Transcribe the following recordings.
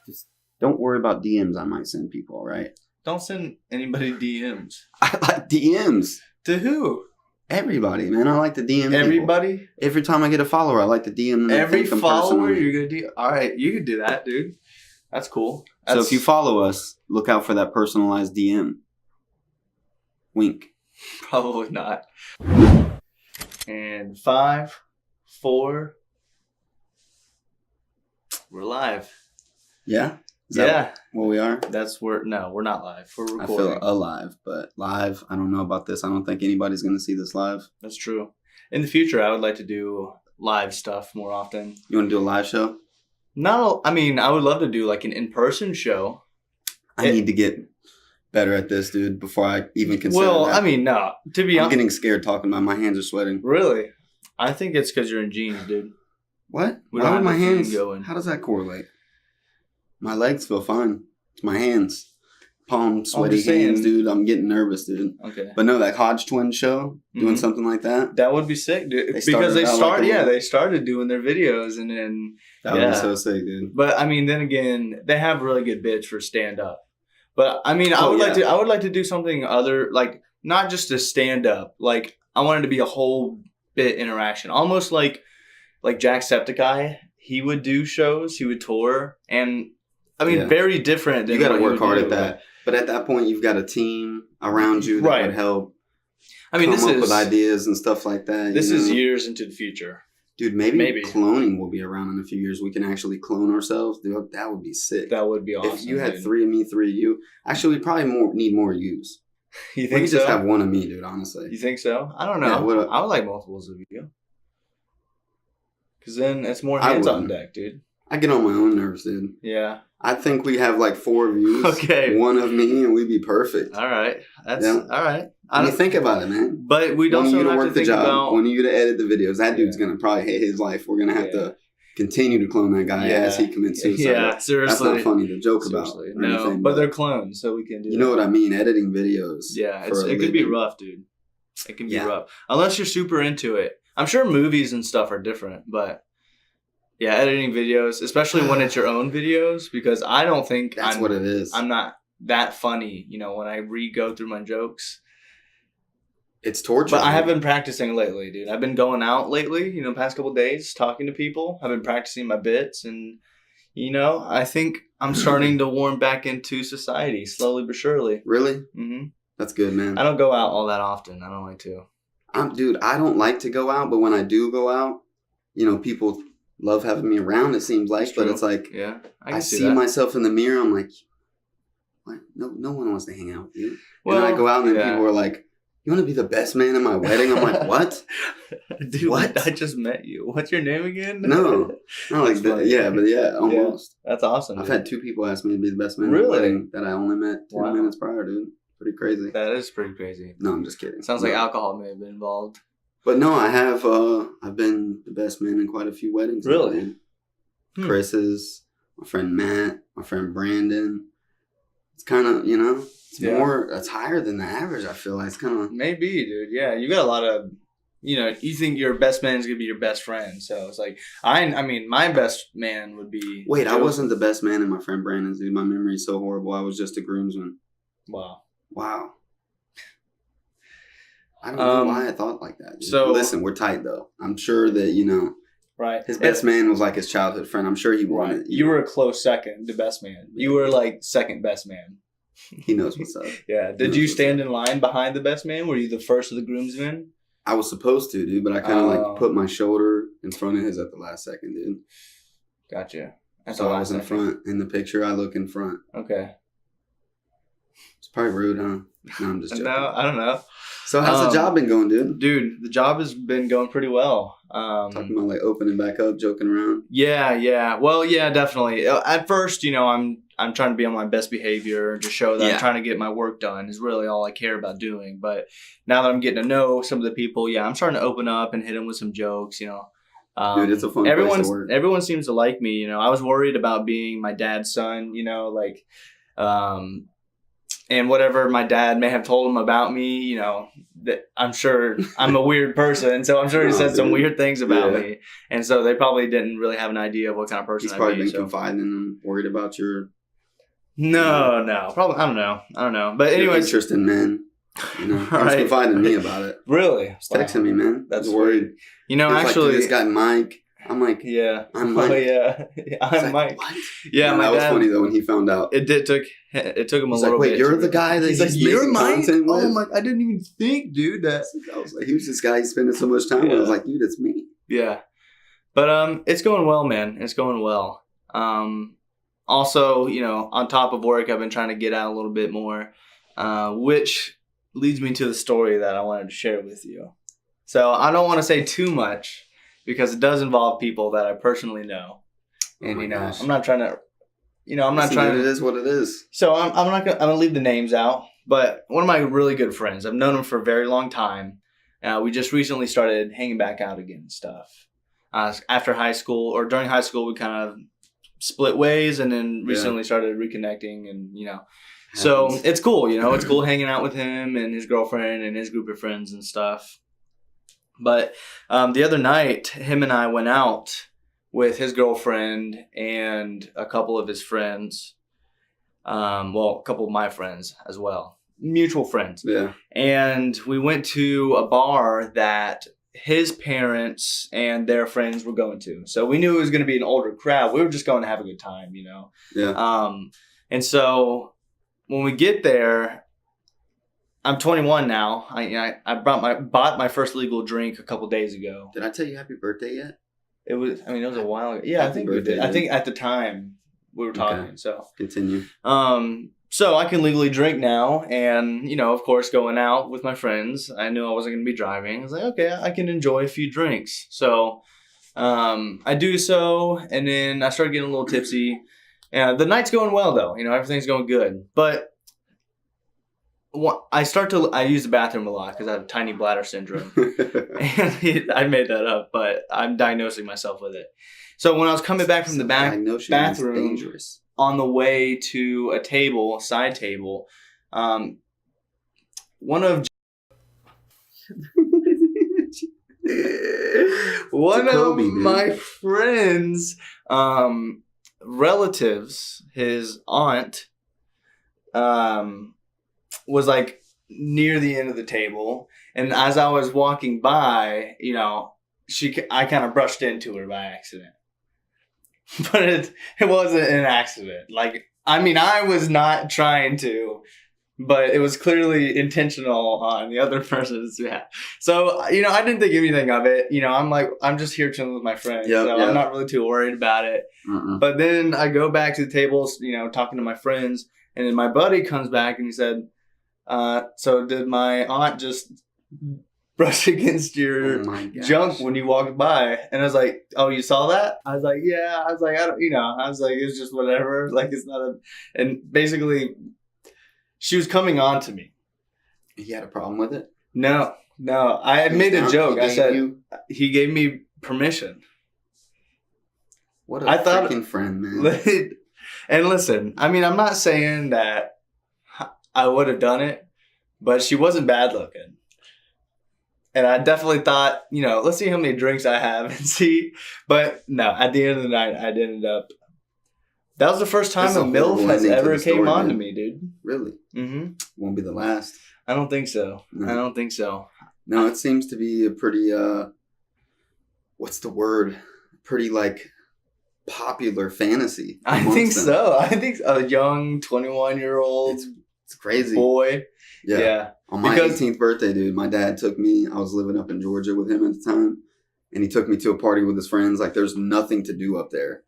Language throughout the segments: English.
Just don't worry about DMs I might send people, all right? Don't send anybody DMs. I like DMs. To who? Everybody, man. I like to DM Everybody? people. Every time I get a follower, I like to DM them. Every follower personally. you're going to DM? All right, you can do that, dude. That's cool. So if you follow us, look out for that personalized DM. Wink. Probably not. And 5, 4. We're live. Yeah? Is Yeah. that what we are? No, we're not live. We're I recording. feel alive, but live, I don't know about this. I don't think anybody's going to see this live. That's true. In the future, I would like to do live stuff more often. You want to do a live show? I would love to do like an in-person show. I need to get better at this, dude, before I even consider that. No. To be honest, I'm getting scared talking about my hands are sweating. Really? I think it's because you're in jeans, dude. What? We Why don't are have my the feeling hands going. How does that correlate? My legs feel fine. It's my hands. Palm, sweaty just saying. hands, dude. I'm getting nervous, dude. Okay. But no, that Hodge twin show, doing Mhm. something like that. That would be sick, dude. They Because they started started doing their videos and then That would be so sick, dude. But then again, they have really good bits for stand up. But I would like to do something other, like not just a stand up. Like I want it to be a whole bit interaction, almost like Jacksepticeye. He would do shows, he would tour, and very different. You got to work hard at that. But at that point, you've got a team around you that would help. Come up with ideas and stuff like that. This is years into the future. Dude, maybe cloning will be around in a few years. We can actually clone ourselves. Dude, that would be sick. That would be awesome. If you had 3 of me, 3 of you. Actually, we probably need more yous. You think we could so? just have 1 of me, dude, honestly. You think so? I don't know. Yeah, I would like multiples of you. Because then it's more hands on deck, dude. I get on my own nerves, dude. Yeah. I think we have like 4 views. Okay. 1 of me, and we'd be perfect. All right. All right. I mean, think about it, man. But we don't have to think about... When you to edit the videos, that dude's going to probably hate his life. We're going to have to continue to clone that guy as he commits suicide. Yeah, seriously. That's not funny to joke about. No, but they're clones, so we can do You know what I mean? Editing videos. Yeah, it could be rough, dude. It can be rough. Unless you're super into it. I'm sure movies and stuff are different, but... Yeah, editing videos, especially when it's your own videos, because I don't think that's what it is. I'm not that funny, when I go through my jokes. It's torture. But I have been practicing lately, dude. I've been going out lately, past couple of days, talking to people. I've been practicing my bits, and I think I'm starting to warm back into society slowly but surely. Really? Mm-hmm. That's good, man. I don't go out all that often. I don't like to. Dude, I don't like to go out, but when I do go out, people love having me around, it seems like. But it's like, I see myself in the mirror. I'm like, what? No one wants to hang out with you. Well, and then I go out and then people are like, you want to be the best man at my wedding? I'm like, what? Dude, what? I just met you. What's your name again? No, like that. Yeah, but almost. Yeah, that's awesome. I've had 2 people ask me to be the best man at my wedding that I only met 10 minutes prior, dude. Pretty crazy. That is pretty crazy. No, I'm just kidding. Sounds like alcohol may have been involved. But no, I have. I've been the best man in quite a few weddings. Really? Chris's, my friend Matt, my friend Brandon. It's kind of, it's more. It's higher than the average. I feel like it's kind of maybe, dude. Yeah, you got a lot of. You think your best man is gonna be your best friend, so it's like my best man would be. Wait, I wasn't the best man in my friend Brandon's, dude. My memory is so horrible. I was just a groomsman. Wow. I don't know why I thought like that. So listen, we're tight though. I'm sure that right. His best man was like his childhood friend. I'm sure he wanted. You were a close second to best man. You were like second best man. He knows what's up. Yeah. Did you stand in line behind the best man? Were you the first of the groomsmen? I was supposed to, dude, but I kind of put my shoulder in front of his at the last second, dude. Gotcha. So I was in front. In the picture, I look in front. Okay. It's probably rude, huh? No, I'm just joking. No, I don't know. So how's the job been going, dude? Dude, the job has been going pretty well. Talking about like opening back up, joking around. Yeah. Well, yeah, definitely. At first, I'm trying to be on my best behavior to show that I'm trying to get my work done is really all I care about doing. But now that I'm getting to know some of the people, I'm starting to open up and hit them with some jokes. Dude, it's a fun place to work. Everyone seems to like me. I was worried about being my dad's son. and whatever my dad may have told him about me, you know, that I'm sure I'm a weird person. So I'm sure he said some weird things about me. And so they probably didn't really have an idea of what kind of person I'd be. He's probably been confiding in them, worried about your... No. Probably, I don't know. But anyways. Interest in men. You know, he was confiding in me about it. Really? He's texting me, man. That's worried. You know, actually. Like, this guy Mike. I'm like, I'm Mike. Oh, yeah. I'm like, Mike. What? Yeah, my that dad, was funny though when he found out. It took him a little bit. Wait, you're the guy that he's like, you're Mike? With? Oh my! I didn't even think, dude. That I was like, who's this guy he's spending so much time with? I was like, dude, it's me. Yeah, but it's going well, man. It's going well. Also, you know, on top of work, I've been trying to get out a little bit more, which leads me to the story that I wanted to share with you. So I don't want to say too much, because it does involve people that I personally know. And, gosh. I'm not trying to, I'm not trying to. It is what it is. So I'm going to leave the names out. But one of my really good friends, I've known him for a very long time. We just recently started hanging back out again and stuff. After high school, or during high school, we kind of split ways, and then recently started reconnecting, and, So it's cool, it's cool hanging out with him and his girlfriend and his group of friends and stuff. But the other night, him and I went out with his girlfriend and a couple of his friends. A couple of my friends as well. Mutual friends. Yeah. And we went to a bar that his parents and their friends were going to. So we knew it was going to be an older crowd. We were just going to have a good time, Yeah. And so when we get there, I'm 21 now. I bought my first legal drink a couple days ago. Did I tell you happy birthday yet? It was a while ago. Yeah, I think we did. I think at the time we were talking. Okay. So continue. So I can legally drink now, and of course, going out with my friends. I knew I wasn't going to be driving. I was like, okay, I can enjoy a few drinks. So I do so, and then I started getting a little tipsy. The night's going well though. Everything's going good, but I use the bathroom a lot because I have tiny bladder syndrome. And I made that up, but I'm diagnosing myself with it. So when I was coming back from the bathroom on the way to a side table, one of my friends' relatives, his aunt, was like near the end of the table, and as I was walking by, I kind of brushed into her by accident. But it wasn't an accident. I was not trying to, but it was clearly intentional on the other person's behalf. So, I didn't think anything of it. I'm just here chilling with my friends, I'm not really too worried about it. But then I go back to the tables, talking to my friends, and then my buddy comes back and he said, so did my aunt just brush against your junk when you walked by? And I was like, oh, you saw that? I was like, yeah. I was like, I don't, I was like, it's just whatever. Like, it's not and basically she was coming on to me. He had a problem with it? No. I had made a joke. I said, he gave me permission. What a freaking friend, man. And listen, I'm not saying that I would have done it, but she wasn't bad looking. And I definitely thought, let's see how many drinks I have and see. But no, at the end of the night, I ended up. That was the first time a Milf has ever came on to me, dude. Really? Mm-hmm. Won't be the last. I don't think so. No. I don't think so. No, it seems to be a pretty, what's the word? Pretty, popular fantasy. I think so. I think a young 21-year-old it's crazy boy. Yeah. On my 18th birthday, dude, my dad took me. I was living up in Georgia with him at the time, and he took me to a party with his friends. There's nothing to do up there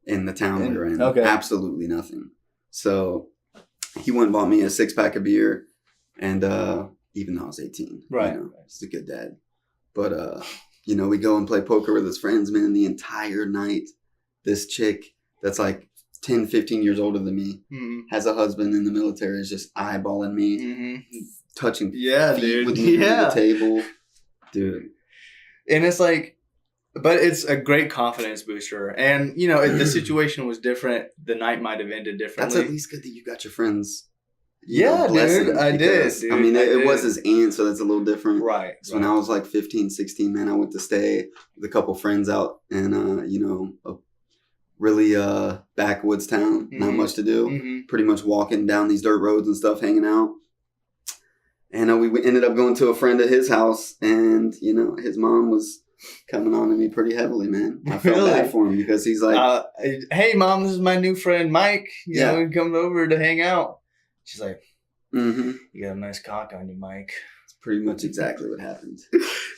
in the town we were in. Okay. Absolutely nothing. So he went and bought me a 6-pack of beer, and even though I was 18, right, he's a good dad. But we go and play poker with his friends, man. The entire night, this chick that's 10, 15 years older than me, has a husband in the military, is just eyeballing me, touching feet with me at the table. Dude. And it's but it's a great confidence booster. And, if the situation was different, the night might have ended differently. That's at least good that you got your friends, blessing. I did. Dude. I mean, it was his aunt, so that's a little different. Right. So when I was like 15, 16, man, I went to stay with a couple friends out in, a really backwoods town. Not much to do. Pretty much walking down these dirt roads and stuff, hanging out. And we ended up going to a friend at his house, and, his mom was coming on to me pretty heavily, man. I felt bad for him because he's like, hey, Mom, this is my new friend, Mike. You know, he coming over to hang out. She's like, you got a nice cock on you, Mike. It's pretty much exactly what happened.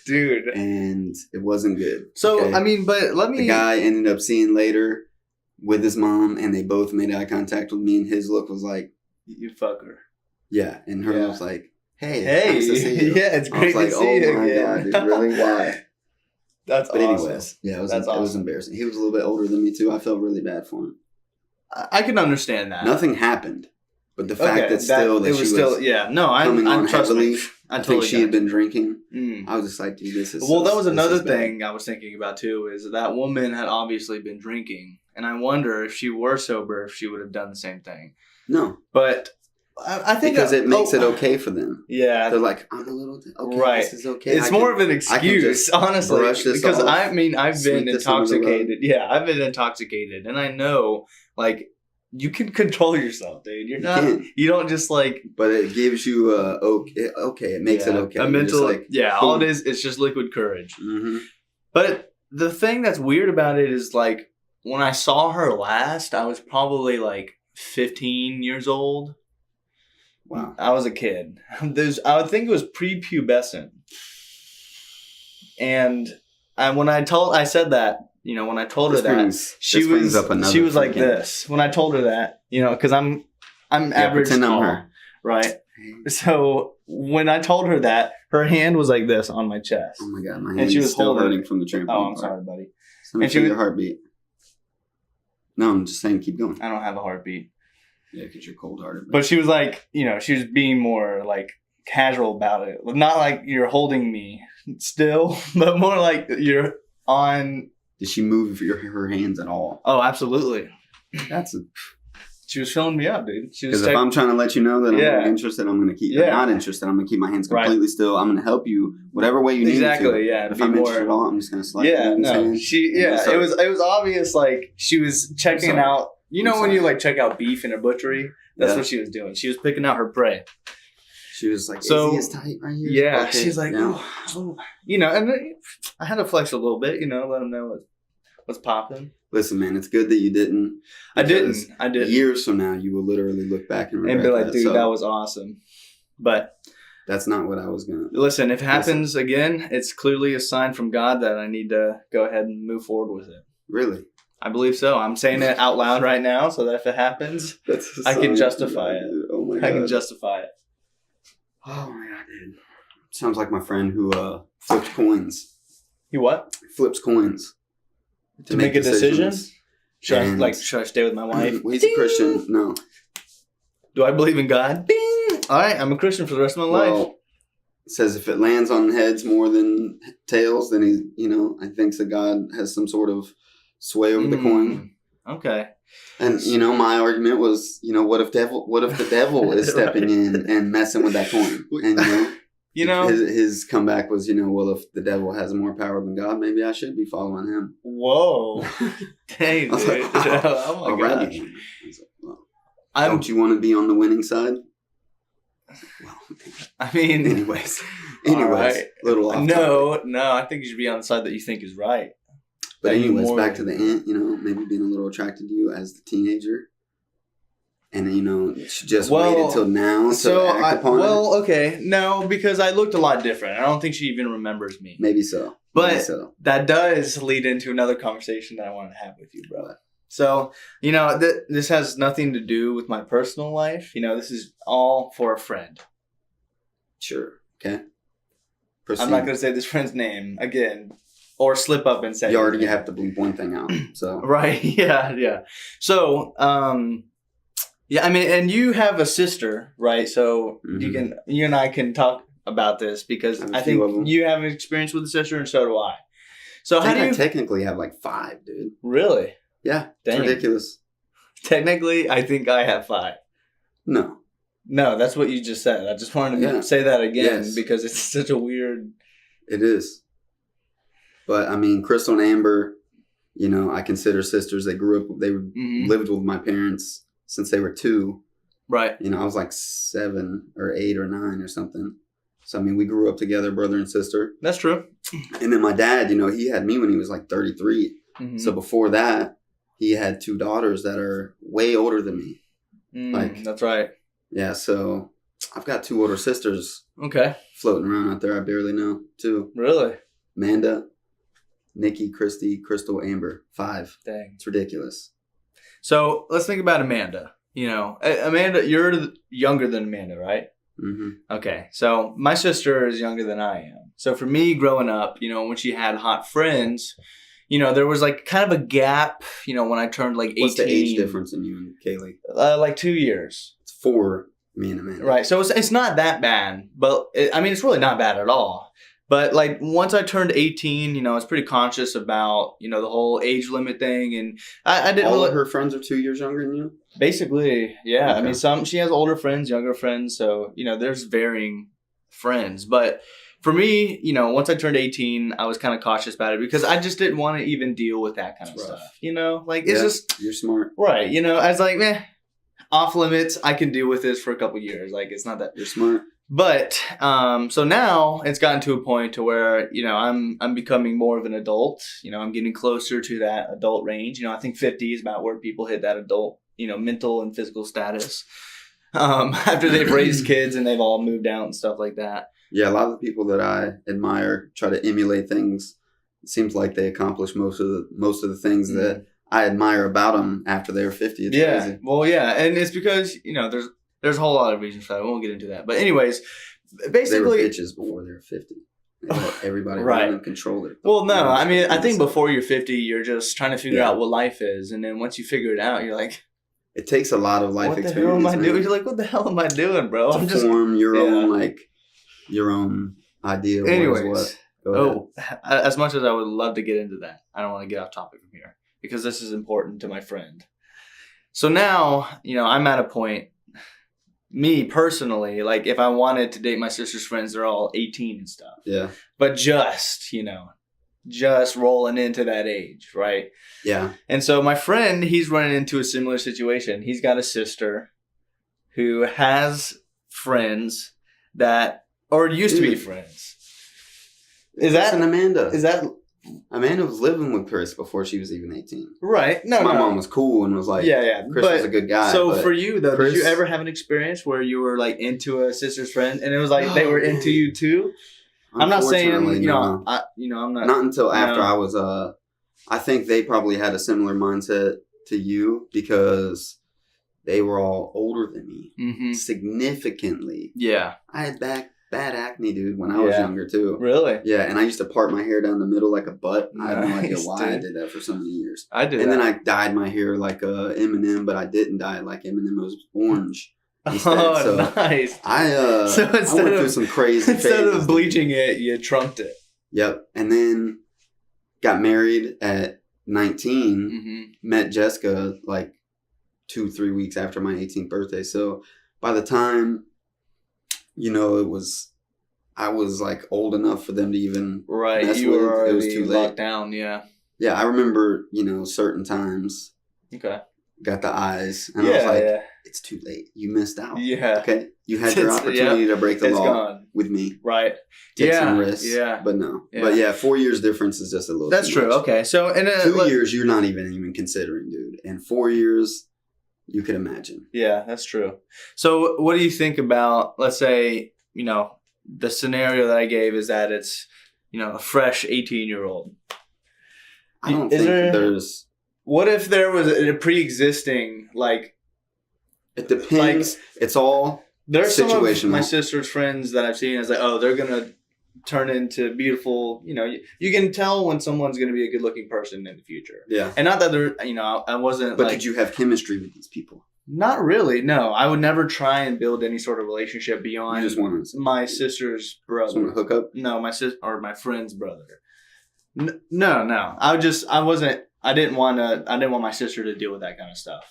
Dude. And it wasn't good. So, okay? I mean, but let me... The guy ended up seeing later with his mom, and they both made eye contact with me, and his look was like... You fuck her. Yeah, and her was like, Hey, nice to see you. Yeah, it's great to see you. Oh my God, dude, really? Why? But awesome. Anyways, yeah, it was embarrassing. He was a little bit older than me too. I felt really bad for him. I can understand that. Nothing happened, but the fact that she was coming on heavily. I think she had been drinking. I was just like, dude, this is. Well, that was another thing I was thinking about too. Is that woman had obviously been drinking, and I wonder if she were sober, if she would have done the same thing. No, but. I think because it makes it okay for them. Yeah, they're like, I'm a little okay. Right, this is okay. It's more of an excuse, honestly, because I've been intoxicated. Yeah, I've been intoxicated, and I know, like, you can control yourself, dude. You don't just like. But it gives you okay. It makes it okay. A mental, all it is, it's just liquid courage. But the thing that's weird about it is, like, when I saw her last, I was probably like 15 years old. Wow. I was a kid. I would think it was prepubescent. And when I said that, when I told her that, she was like this. When I told her that, because I'm average tall, her. Right? So when I told her that, her hand was like this on my chest. Oh my God, my hand is still hurting from the trampoline. Oh, I'm sorry, buddy. And she your heartbeat. No, I'm just saying, keep going. I don't have a heartbeat. Yeah, because you're cold-hearted. But she was like, she was being more like casual about it. Not like you're holding me still, but more like you're on. Did she move her hands at all? Oh, absolutely. She was filling me up, dude. Because if I'm trying to let you know that I'm interested, I'm going to keep. Not interested. I'm going to keep my hands completely still. I'm going to help you whatever way you need to. Exactly. Yeah. If I'm interested at all, I'm just going to slide. Yeah. No. It was obvious. Like she was checking out. When you like check out beef in a butchery, that's what she was doing. She was picking out her prey. She was like, is tight right here? Yeah. Okay. She's like, and I had to flex a little bit, let them know what's popping. Listen, man, it's good that you didn't. I didn't. Years from now, you will literally look back and be like, dude, that was awesome. But that's not what I was going to. Listen, if it happens again, it's clearly a sign from God that I need to go ahead and move forward with it. Really? I believe so. I'm saying it out loud right now so that if it happens, I can justify it. Oh my God. I can justify it. Oh my God, dude. Sounds like my friend who flips coins. He what? Flips coins. To make a decision? Should I stay with my wife? He's a Christian. No. Do I believe in God? Bing! All right, I'm a Christian for the rest of my life. It says if it lands on heads more than tails, then I think that God has some sort of sway over the coin. Okay. And my argument was, what if the devil is stepping in and messing with that coin? And his comeback was, well, if the devil has more power than God, maybe I should be following him. Whoa. Dang, dude. Oh my gosh. Don't you want to be on the winning side? Well, I mean, anyways, right. Little off No, I think you should be on the side that you think is right. But anyways, back to the aunt, maybe being a little attracted to you as the teenager. And, she just waited till now to act upon it. Okay. No, because I looked a lot different. I don't think she even remembers me. Maybe so. But that does lead into another conversation that I want to have with you, bro. So, this has nothing to do with my personal life. This is all for a friend. Sure. Okay. Proceed. I'm not going to say this friend's name again. Or slip up and say. You already have to bleep one thing out. So right, yeah. So, and you have a sister, right? So you and I can talk about this because I think you have an experience with a sister, and so do I. So I technically have like 5, dude. Really? Yeah. Dang. It's ridiculous. Technically, I think I have 5. No. No, that's what you just said. I just wanted to say that again because it's such a weird. It is. But I mean, Crystal and Amber, you know, I consider sisters. They grew up. They lived with my parents since they were 2. Right. You know, I was like 7 or 8 or 9 or something. So, I mean, we grew up together, brother and sister. That's true. And then my dad, you know, he had me when he was like 33. So before that, he had 2 daughters that are way older than me. That's right. Yeah, so I've got 2 older sisters. Okay. Floating around out there. I barely know, too. Really? Amanda, Nikki, Christy, Crystal, Amber. 5. Dang. It's ridiculous. So let's think about Amanda. You know, Amanda, you're younger than Amanda, right? Mm-hmm. Okay. So my sister is younger than I am. So for me growing up, you know, when she had hot friends, you know, there was like kind of a gap, you know, when I turned like 18. What's the age difference in you and Kaylee? Like 2 years. It's 4, me and Amanda. Right. So it's not that bad, but it's really not bad at all. But like once I turned 18, you know, I was pretty conscious about, you know, the whole age limit thing. And I didn't All of her friends are 2 years younger than you? Basically, yeah. Okay. I mean, she has older friends, younger friends. So, you know, there's varying friends. But for me, you know, once I turned 18, I was kind of cautious about it because I just didn't want to even deal with that kind of stuff. You know, like it's just. You're smart. Right. You know, I was like, off limits. I can deal with this for a couple years. Like it's not that. You're smart. But so now it's gotten to a point to where, you know, I'm becoming more of an adult. You know, I'm getting closer to that adult range. You know, I think 50 is about where people hit that adult, you know, mental and physical status after they've raised kids and they've all moved out and stuff like that. Yeah, a lot of the people that I admire try to emulate things. It seems like they accomplish most of the things that I admire about them after they're 50. It's crazy. Well, yeah, and it's because, you know, there's a whole lot of reasons for that. We won't get into that. But anyways, basically... They were bitches before they were 50. They let everybody right. run and control it. Well, no, I mean, I think before you're 50, you're just trying to figure out what life is. And then once you figure it out, you're like... It takes a lot of life experience. What the hell am I doing? You're like, what the hell am I doing, bro? To form your own ideal. Anyways. As much as I would love to get into that, I don't want to get off topic from here. Because this is important to my friend. So now, you know, I'm at a point... Me personally, like if I wanted to date my sister's friends, they're all 18 and stuff. Yeah. But just rolling into that age, right? Yeah. And so my friend, he's running into a similar situation. He's got a sister who has friends that, or used to be friends. Is that an Amanda? Amanda was living with Chris before she was even 18. Right. My mom was cool and was like, Chris was a good guy. So for you, though, did you ever have an experience where you were like into a sister's friend and it was like they were into you too? I'm not saying, I'm not. Not until after I was, I think they probably had a similar mindset to you because they were all older than me. Significantly. Yeah. I had bad acne, dude, when I was younger, too. Really? Yeah, and I used to part my hair down the middle like a butt. I have no idea why I did that for so many years. I did And then I dyed my hair like Eminem, but I didn't dye it like Eminem. It was orange instead. Nice. I went through some crazy phases. Instead of bleaching it, you trumped it. Yep. And then got married at 19, met Jessica like 2-3 weeks after my 18th birthday. So by the time... You know, I was like old enough for them to even mess you with. Were already it was too late. Locked down, yeah. Yeah, I remember, you know, certain times. Okay. Got the eyes, and I was like, it's too late. You missed out. Yeah. Okay? You had your opportunity to break the law gone. with me. Right. Take some risks. Yeah. But no. Yeah. But 4 years difference is just a little That's true. Much. Okay. So, 2 years, you're not even considering, dude. And 4 years... You could imagine. Yeah, that's true. So what do you think about, let's say, you know, the scenario that I gave is that it's, you know, a fresh 18-year-old. I don't think there's... What if there was a pre-existing, like... It depends. Like, it's all there's situational. Some of my sister's friends that I've seen is like, oh, they're going to turn into beautiful, you know, you can tell when someone's going to be a good looking person in the future. Yeah. And not that they're, you know, I wasn't But did you have chemistry with these people? Not really, no. I would never try and build any sort of relationship beyond my sister's brother. Just want to hook up? No, my friend's brother. No. I didn't want my sister to deal with that kind of stuff.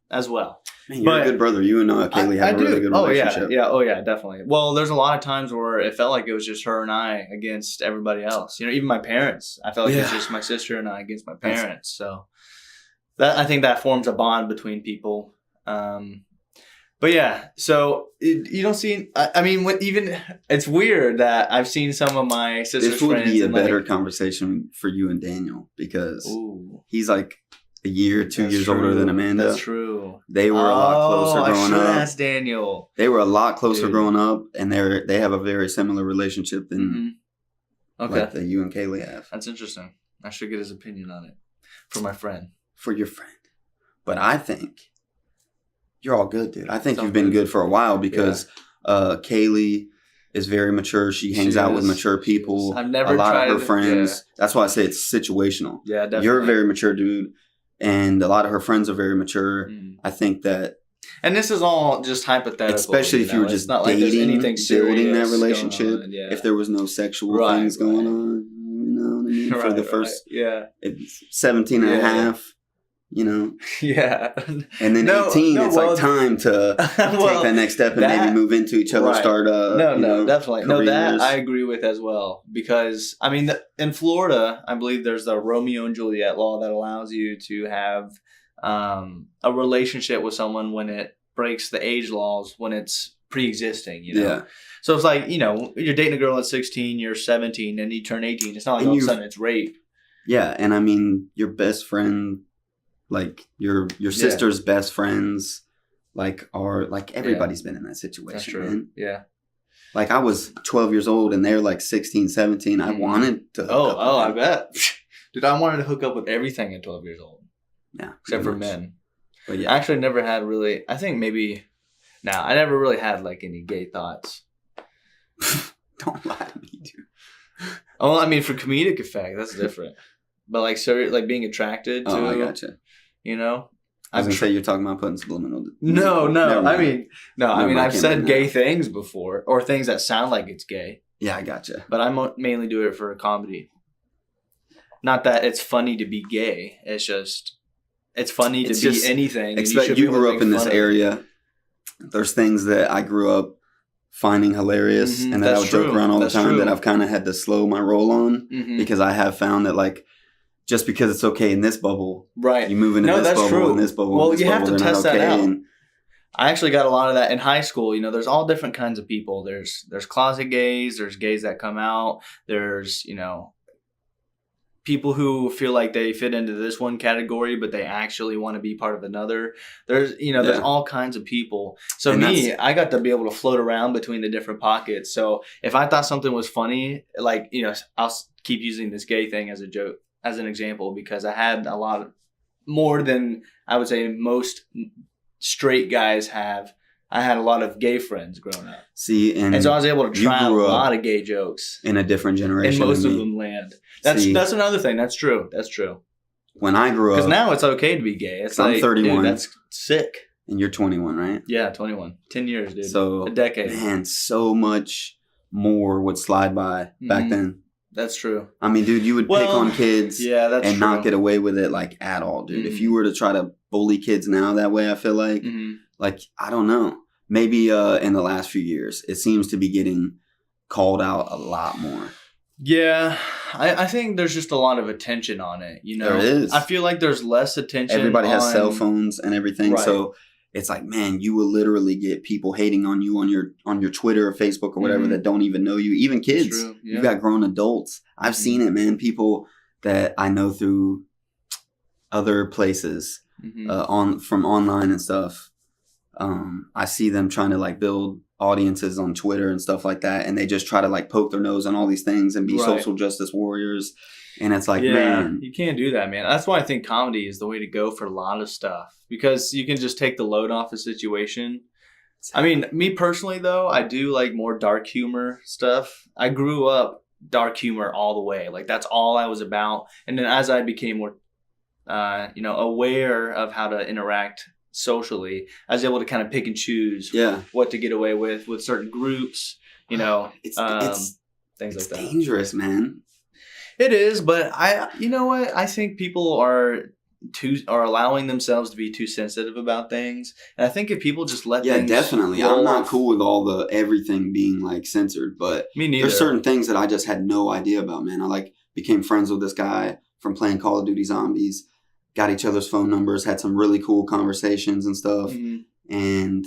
as well. Man, you're a good brother. You and Kaylee have a really good relationship. Oh yeah, definitely. Well, there's a lot of times where it felt like it was just her and I against everybody else. Even my parents. I felt like it was just my sister and I against my parents. So I think that forms a bond between people. But yeah, so you don't see. I mean, it's weird that I've seen some of my sister's friends. This would be a better conversation for you and Daniel because he's like a year, 2 years older than Amanda. That's true. They were a lot closer growing up. Ask Daniel. They were a lot closer growing up, and they have a very similar relationship than like that you and Kaylee have. That's interesting. I should get his opinion on it for my friend. For your friend, but I think. You're all good, dude. I think you've been good for a while because Kaylee is very mature. She hangs out with mature people. I've never a lot of her friends. Yeah. That's why I say it's situational. Yeah, definitely. You're a very mature dude, and a lot of her friends are very mature. I think that. And this is all just hypothetical. Especially if you were just dating, building that relationship. If there was no sexual things going on, you know what I mean? For the first 17 and a half. Yeah. And then 18, it's like time to take that next step and maybe move into each other, start definitely. Careers. No, that I agree with as well. Because, I mean, in Florida, I believe there's the Romeo and Juliet law that allows you to have a relationship with someone when it breaks the age laws, when it's pre-existing, Yeah. So it's like, you're dating a girl at 16, you're 17, and you turn 18. It's not like all of a sudden it's rape. Yeah, and I mean, your best friend... Like your sister's best friends, everybody's been in that situation. That's true. Man. Yeah. Like I was 12 years old and they're like 16, 17. I wanted to. I bet. Dude, I wanted to hook up with everything at 12 years old. Yeah. Except for men. But yeah. I actually never had really. I think maybe. I never really had like any gay thoughts. Don't lie to me, dude. Oh, I mean, for comedic effect, that's different. But like being attracted to. Oh, I gotcha. I was gonna say you're talking about putting subliminal. No. I've said gay things before, or things that sound like it's gay. Yeah, I gotcha. But I mainly do it for comedy. Not that it's funny to be gay. It's just it's funny to be anything. Expect you grew up in this area. There's things that I grew up finding hilarious, and that I would joke around all the time. That I've kind of had to slow my roll on because I have found that like. Just because it's okay in this bubble, right? You move into this bubble, in this bubble. Well, you have to test that out. I actually got a lot of that in high school. There's all different kinds of people. There's closet gays. There's gays that come out. There's people who feel like they fit into this one category, but they actually want to be part of another. There's there's all kinds of people. So I got to be able to float around between the different pockets. So if I thought something was funny, like I'll keep using this gay thing as a joke. As an example, because I had a lot of more than I would say most straight guys have. I had a lot of gay friends growing up. See, and so I was able to try a lot of gay jokes in a different generation. And most of them land. That's another thing. That's true. When I grew up, because now it's okay to be gay. It's I'm 31. Dude, that's sick. And you're 21, right? Yeah, 21. 10 years, dude. So a decade. Man, so much more would slide by back then. That's true. I mean, dude, you would pick on kids and not get away with it like at all, dude. If you were to try to bully kids now that way, I feel like, I don't know. Maybe in the last few years, it seems to be getting called out a lot more. Yeah, I think there's just a lot of attention on it. There is. I feel like there's less attention. Everybody has cell phones and everything, so it's like, man, you will literally get people hating on you on your Twitter or Facebook or whatever that don't even know you. Even kids. Yeah. You've got grown adults. I've seen it, man. People that I know through other places from online and stuff. I see them trying to like build audiences on Twitter and stuff like that, and they just try to like poke their nose on all these things and be social justice warriors. And it's like, man, you can't do that, man. That's why I think comedy is the way to go for a lot of stuff, because you can just take the load off a situation. I mean, me personally, though, I do like more dark humor stuff. I grew up dark humor all the way. Like, that's all I was about. And then as I became more, aware of how to interact socially, I was able to kind of pick and choose what to get away with certain groups, things like that. It's dangerous, man. It is, but you know what? I think people are allowing themselves to be too sensitive about things. And I think if people just let things definitely. I'm not cool with all the everything being like censored, but me neither. There's certain things that I just had no idea about, man. I became friends with this guy from playing Call of Duty Zombies, got each other's phone numbers, had some really cool conversations and stuff. Mm-hmm. And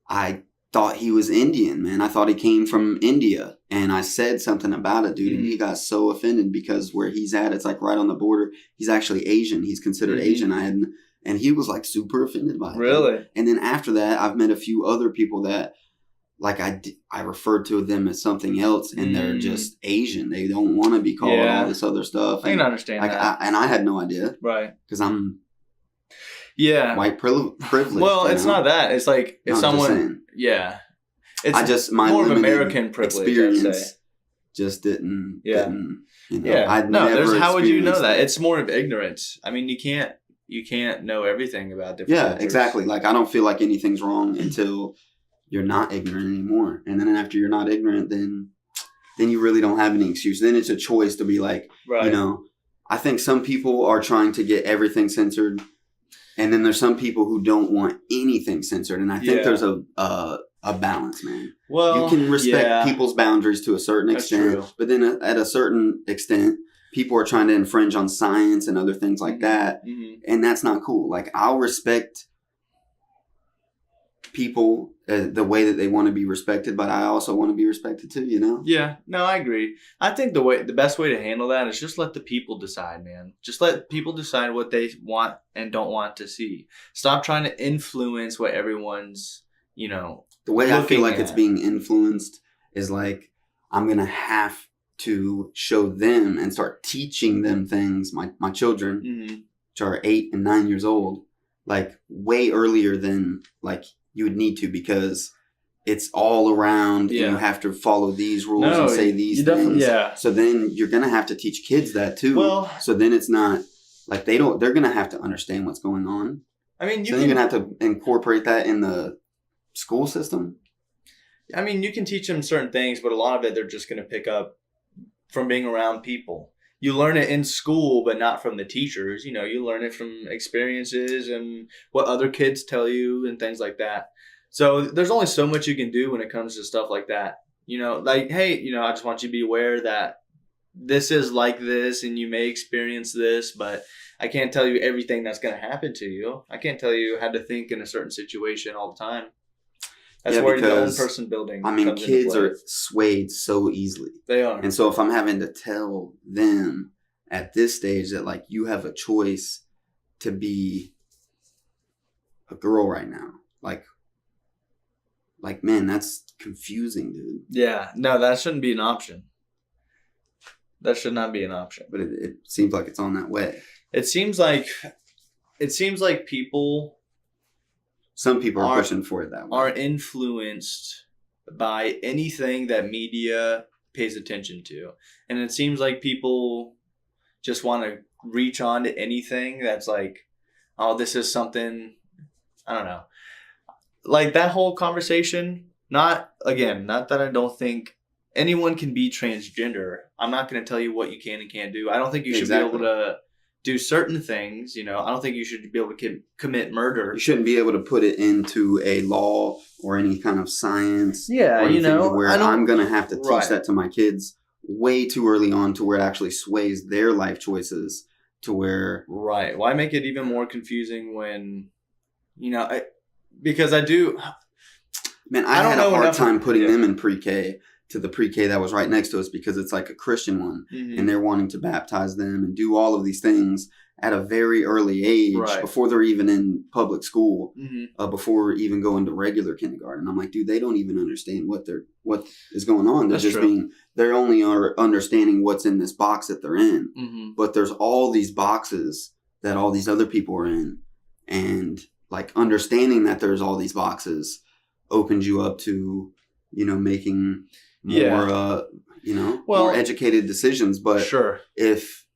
I thought he was Indian, man. I thought he came from India. And I said something about it, dude. Mm-hmm. And he got so offended because where he's at, it's like right on the border. He's actually Asian. He's considered Asian. And he was like super offended by it. Really? And then after that, I've met a few other people that like I referred to them as something else, and they're just Asian. They don't want to be called all this other stuff. I can understand that. I had no idea. Right. Because I'm white privileged. Well, it's not that. It's like if someone... Yeah. It's my more of American privilege, experience I'd say. Just didn't how would you know that? It's more of ignorance. I mean, you can't know everything about different cultures. Exactly. Like, I don't feel like anything's wrong until you're not ignorant anymore. And then after you're not ignorant, then you really don't have any excuse. Then it's a choice to be like, I think some people are trying to get everything censored. And then there's some people who don't want anything censored. And I think there's a balance, man. Well, you can respect people's boundaries to a certain extent, but then at a certain extent, people are trying to infringe on science and other things like that. Mm-hmm. And that's not cool. Like, I'll respect people the way that they want to be respected, but I also want to be respected too, you know? Yeah, no, I agree. I think the best way to handle that is just let the people decide, man. Just let people decide what they want and don't want to see. Stop trying to influence what everyone's, the way I feel like it's being influenced is like, I'm going to have to show them and start teaching them things, my children, which are 8 and 9 years old, like way earlier than like you would need to, because it's all around and you have to follow these rules and say these things. So then you're going to have to teach kids that too. Well, so then it's not like they're going to have to understand what's going on. I mean, you're going to have to incorporate that in the school system. I mean, you can teach them certain things, but a lot of it they're just going to pick up from being around people. You learn it in school, but not from the teachers. You learn it from experiences and what other kids tell you and things like that. So there's only so much you can do when it comes to stuff like that. Like, hey, I just want you to be aware that this is like this and you may experience this, but I can't tell you everything that's going to happen to you. I can't tell you how to think in a certain situation all the time. That's where the own person building comes into play. Kids are swayed so easily. They are. And so if I'm having to tell them at this stage that, like, you have a choice to be a girl right now, like, man, that's confusing, dude. Yeah. No, that shouldn't be an option. That should not be an option. But it seems like it's on that way. It seems like people... Some people are pushing for it that way. Are influenced by anything that media pays attention to. And it seems like people just want to reach on to anything that's like, oh, this is something, I don't know. Like that whole conversation, not that I don't think anyone can be transgender. I'm not going to tell you what you can and can't do. I don't think you should be able to do certain things, I don't think you should be able to commit murder. You shouldn't be able to put it into a law or any kind of science. Yeah, where I'm going to have to teach that to my kids way too early on to where it actually sways their life choices to where... Right. Why make it even more confusing when, because I do... Man, I had a hard time putting them in pre-K to the pre-K that was right next to us because it's like a Christian one, and they're wanting to baptize them and do all of these things at a very early age before they're even in public school, before even going to regular kindergarten. I'm like, dude, they don't even understand what is going on. They're only understanding what's in this box that they're in, but there's all these boxes that all these other people are in, and like understanding that there's all these boxes opens you up to, making more, more educated decisions. But if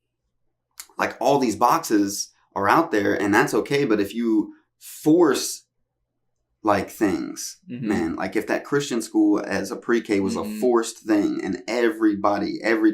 like all these boxes are out there and that's okay, but if you force like things, man, like if that Christian school as a pre-K was a forced thing and every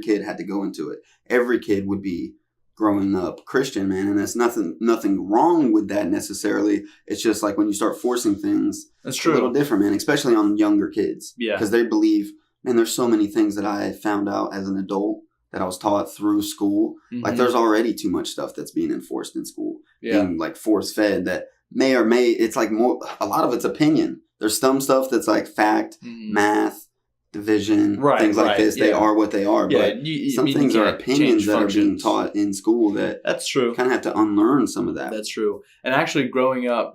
kid had to go into it, every kid would be growing up Christian, man. And there's nothing wrong with that necessarily. It's just like when you start forcing things, that's true. A little different, man, especially on younger kids. Yeah. Because they believe, man, there's so many things that I found out as an adult that I was taught through school. Mm-hmm. Like there's already too much stuff that's being enforced in school. Yeah. Being like force fed that may or may, it's like more, a lot of it's opinion. There's some stuff that's like fact, math, division, things like this. Yeah. They are what they are. Yeah, but some things are opinions that are being taught in school that that's true. Kind of have to unlearn some of that. That's true. And actually growing up,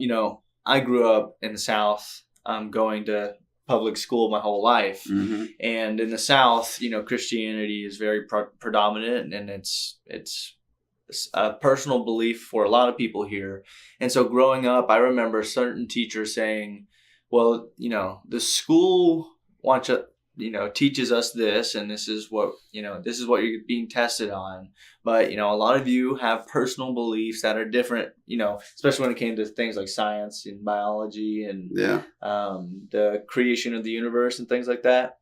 I grew up in the South, going to public school my whole life. Mm-hmm. And in the South, Christianity is very predominant, and it's a personal belief for a lot of people here. And so growing up, I remember certain teachers saying, well, the school wants to, teaches us this, and this is what you're being tested on. But, a lot of you have personal beliefs that are different, especially when it came to things like science and biology and the creation of the universe and things like that.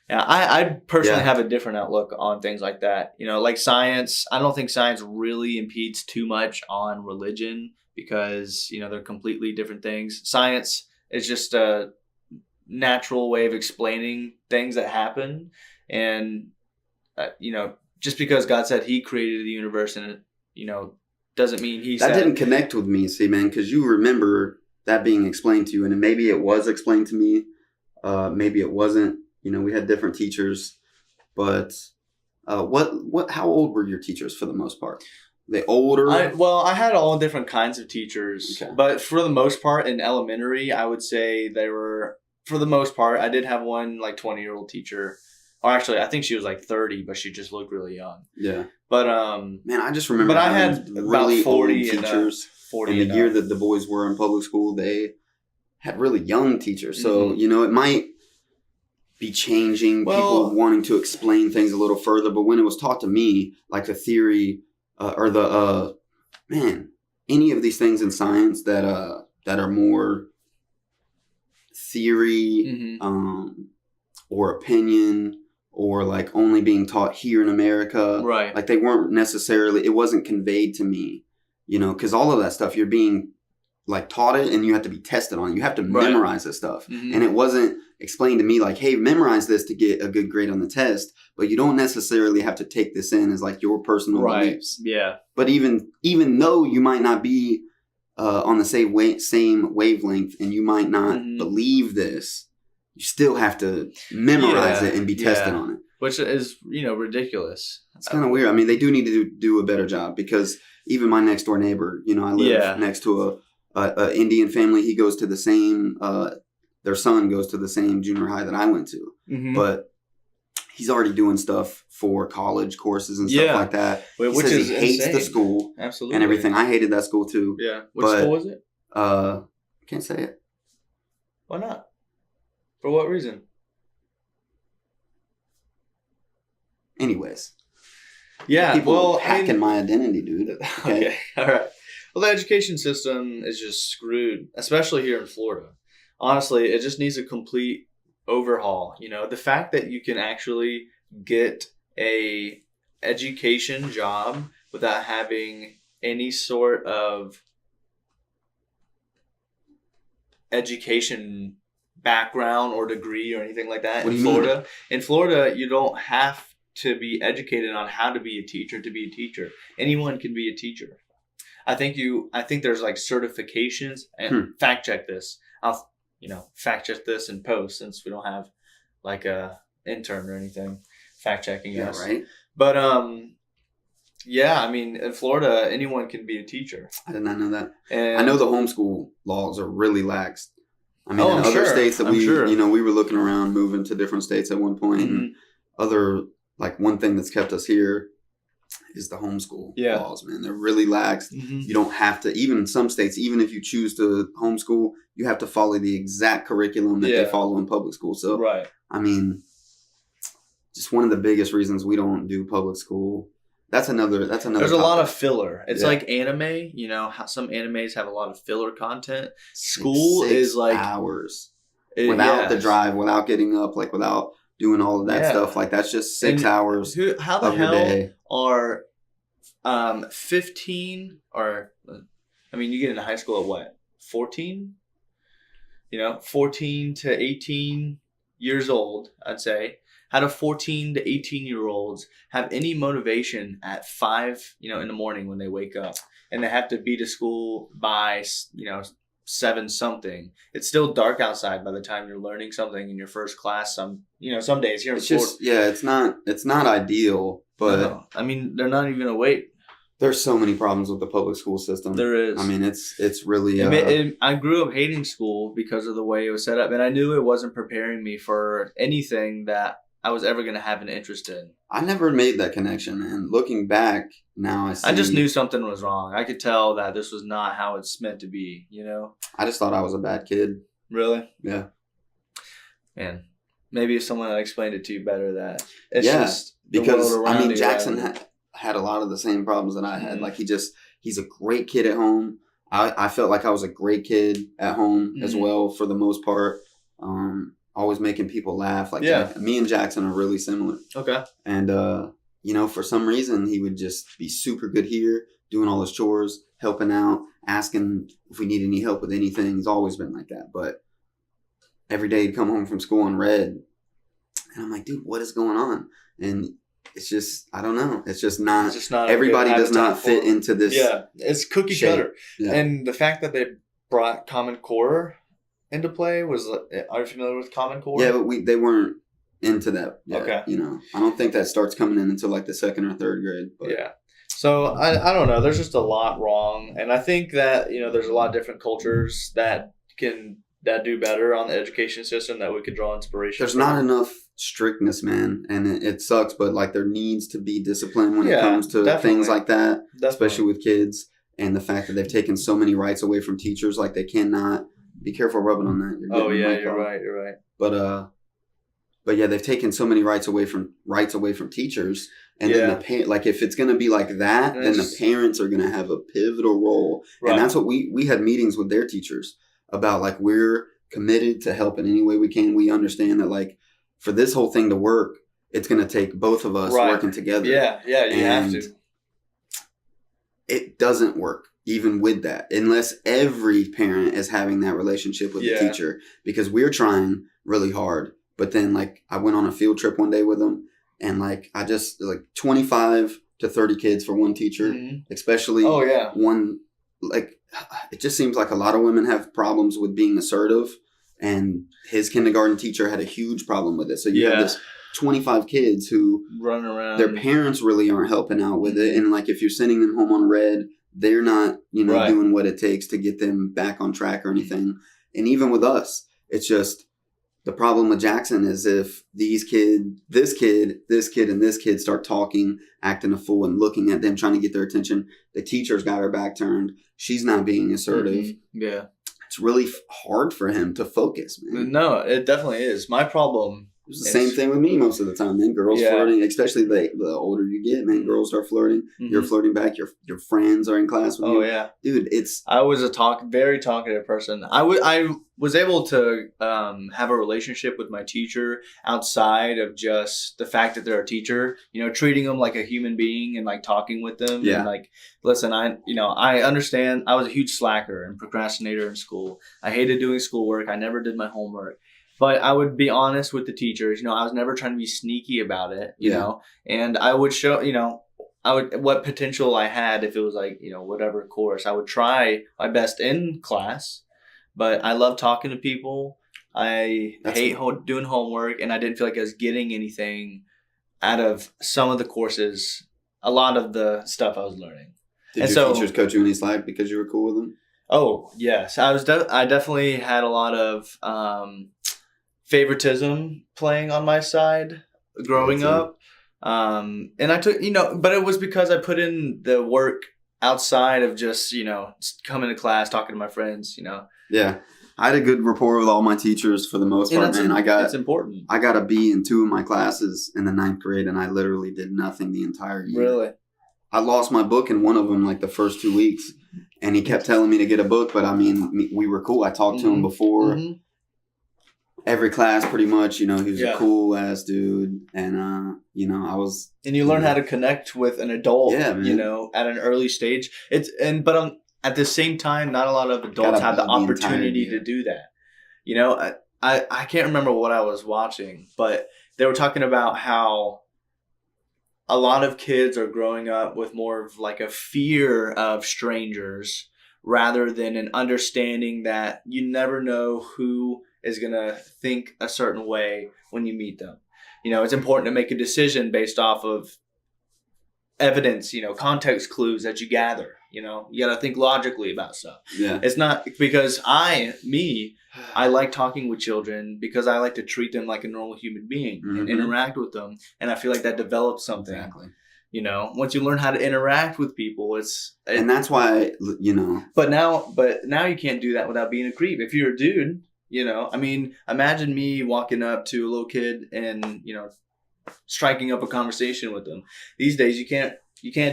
Yeah, I personally have a different outlook on things like that. Like science, I don't think science really impedes too much on religion because, they're completely different things. Science is just a natural way of explaining things that happen. And, just because God said he created the universe and, doesn't mean he said... That didn't connect with me, see, man, because you remember that being explained to you. And maybe it was explained to me. Maybe it wasn't. We had different teachers. But how old were your teachers for the most part? They older? I had all different kinds of teachers. Okay. But for the most part, in elementary, I would say they were... For the most part, I did have one 20-year-old teacher. Or actually, I think she was 30, but she just looked really young. Yeah. But man, I just remember. But I had really about 40 old teachers. 40 in the year that the boys were in public school, they had really young teachers. So it might be changing. People wanting to explain things a little further. But when it was taught to me, like the theory or the any of these things in science that are more theory or opinion or only being taught here in America. Right. They weren't necessarily, it wasn't conveyed to me, because all of that stuff you're being taught it and you have to be tested on it. You have to memorize this stuff. Mm-hmm. And it wasn't explained to me hey, memorize this to get a good grade on the test, but you don't necessarily have to take this in as your personal beliefs. Yeah. But even though you might not be on the same wavelength and you might not believe this, you still have to memorize it and be tested on it. Which is, ridiculous. It's kind of weird. I mean, they do need to do a better job because even my next door neighbor, I live next to a Indian family. He goes to the same, their son goes to the same junior high that I went to. Mm-hmm. But he's already doing stuff for college courses and stuff like that. He says he hates the school. Absolutely. And everything. I hated that school too. Yeah. What school was it? Can't say it. Why not? For what reason? Anyways. Yeah. People hacking my identity, dude. Okay. All right. Well, the education system is just screwed, especially here in Florida. Honestly, it just needs a complete overhaul. The fact that you can actually get a education job without having any sort of education background or degree or anything like that in Florida. In Florida, you don't have to be educated on how to be a teacher to be a teacher. Anyone can be a teacher. I think there's certifications and fact check this. I'll fact check this in post since we don't have a intern or anything fact checking us. Right. But in Florida, anyone can be a teacher. I did not know that. And I know the homeschool laws are really lax. I mean, in other states that we were looking around moving to different states at one point, and other one thing that's kept us here is the homeschool laws, man. They're really lax. Mm-hmm. You don't have to, even in some states, even if you choose to homeschool, you have to follow the exact curriculum that they follow in public school. So, I mean, just one of the biggest reasons we don't do public school. That's another. There's topic. A lot of filler. It's like anime. How some animes have a lot of filler content. School is hours without the drive, without getting up, without doing all of that stuff. That's just 6 hours. How the hell are 15 or, I mean, you get into high school at what? 14? 14 to 18 years old, I'd say. How do 14 to 18-year-olds have any motivation at 5, in the morning when they wake up, and they have to be to school by, 7 something? It's still dark outside by the time you're learning something in your first class. Some days here in Florida. It's not ideal, but no, I mean, they're not even awake. There's so many problems with the public school system. There is. I mean, it's really. I grew up hating school because of the way it was set up, and I knew it wasn't preparing me for anything that I was ever going to have an interest in. I never made that connection, and looking back now, I just knew something was wrong. I could tell that this was not how it's meant to be. I just thought I was a bad kid. Really? Yeah. Man, maybe if someone had explained it to you better, that it's just the because world around you, Jackson had a lot of the same problems that I had. Mm-hmm. Like he's a great kid at home. I felt like I was a great kid at home as well for the most part. Always making people laugh. Me and Jackson are really similar. Okay. And, for some reason, he would just be super good here, doing all his chores, helping out, asking if we need any help with anything. He's always been like that. But every day he'd come home from school and read. And I'm like, dude, what is going on? And it's just, I don't know. It's just not everybody does not fit into this. Yeah, it's cookie cutter. Yeah. And the fact that they brought Common Core into play are you familiar with Common Core? Yeah, but they weren't into that yet. Okay. I don't think that starts coming in until like the 2nd or 3rd grade. But. Yeah. So I don't know. There's just a lot wrong. And I think that, there's a lot of different cultures that do better on the education system that we could draw inspiration from. There's not enough strictness, man. And it sucks, but like there needs to be discipline when it comes to things like that, especially with kids. And the fact that they've taken so many rights away from teachers, like they cannot. Be careful rubbing on that. You're right. But yeah, they've taken so many rights away from teachers, and then if it's going to be like that, then the parents are going to have a pivotal role, and that's what we had meetings with their teachers about. Like, we're committed to help in any way we can. We understand that like for this whole thing to work, it's going to take both of us working together. Yeah, you have to. It doesn't work. Even with that, unless every parent is having that relationship with the teacher, because we're trying really hard. But then, like, I went on a field trip one day with them, and like, 25 to 30 kids for one teacher, especially one. Like, it just seems like a lot of women have problems with being assertive, and his kindergarten teacher had a huge problem with it. So you have this 25 kids who run around. Their parents really aren't helping out with it, and like, if you're sending them home on red. They're not, doing what it takes to get them back on track or anything. And even with us, it's just the problem with Jackson is if this kid, and this kid start talking, acting a fool and looking at them, trying to get their attention, the teacher's got her back turned. She's not being assertive. Mm-hmm. Yeah. It's really hard for him to focus, man. No, it definitely is. My problem... It's the same thing with me most of the time, man. Girls flirting, especially the older you get, man. Girls start flirting. Mm-hmm. You're flirting back. Your friends are in class with you. Oh, yeah. Dude, I was a very talkative person. I was able to have a relationship with my teacher outside of just the fact that they're a teacher, treating them like a human being and like talking with them. Yeah. And like, listen, I understand. I was a huge slacker and procrastinator in school. I hated doing schoolwork. I never did my homework. But I would be honest with the teachers. I was never trying to be sneaky about it, you know. And I would show, what potential I had if it was like, whatever course. I would try my best in class, but I love talking to people. I hate doing homework, and I didn't feel like I was getting anything out of some of the courses, a lot of the stuff I was learning. Did your teachers coach you any slack because you were cool with them? Oh, yes. I definitely had a lot of favoritism playing on my side growing up. And I took, but it was because I put in the work outside of just, coming to class, talking to my friends, Yeah. I had a good rapport with all my teachers for the most part, man. It's important. I got a B in 2 of my classes in the 9th grade, and I literally did nothing the entire year. Really? I lost my book in one of them like the first 2 weeks, and he kept telling me to get a book, but I mean, we were cool. I talked to him before. Mm-hmm. every class pretty much. You know, he was a cool ass dude, and you know, I was. And you learn how to connect with an adult. Yeah, man. You know, at an early stage. At the same time, not a lot of adults have the opportunity to do that. You know, I can't remember what I was watching, but they were talking about how a lot of kids are growing up with more of like a fear of strangers rather than an understanding that you never know who is going to think a certain way when you meet them. You know, it's important to make a decision based off of evidence, you know, context clues that you gather. You know, you got to think logically about stuff. Yeah. It's not because I like talking with children because I like to treat them like a normal human being and interact with them. And I feel like that develops something. Exactly. You know, once you learn how to interact with people, and that's why, you know. But now you can't do that without being a creep. If you're a dude, you know, I mean, imagine me walking up to a little kid and, you know, striking up a conversation with them. These days, you can't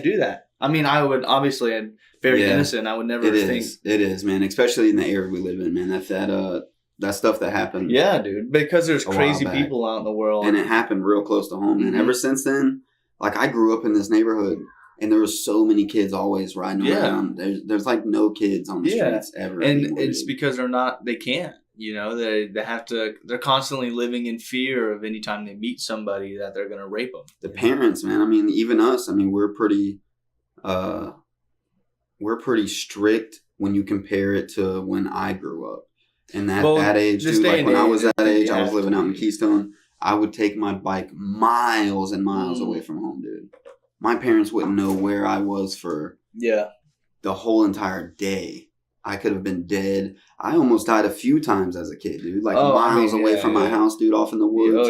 do that. I mean, I would obviously, I'm very innocent. I would never think. It is, man. Especially in the area we live in, man. That stuff that happened. Yeah, dude. Because there's crazy people out in the world, and it happened real close to home. And ever since then, like I grew up in this neighborhood, and there were so many kids always riding around. There's like no kids on the streets ever. And anymore, it's because they can't. You know, they have to. They're constantly living in fear of any time they meet somebody that they're gonna rape them. The parents, man. I mean, even us. I mean, we're pretty strict when you compare it to when I grew up. And that age, dude, like when I was that age, I was living out in Keystone. I would take my bike miles and miles away from home, dude. My parents wouldn't know where I was for the whole entire day. I could have been dead. I almost died a few times as a kid, dude. Like miles away from my house, dude, off in the woods.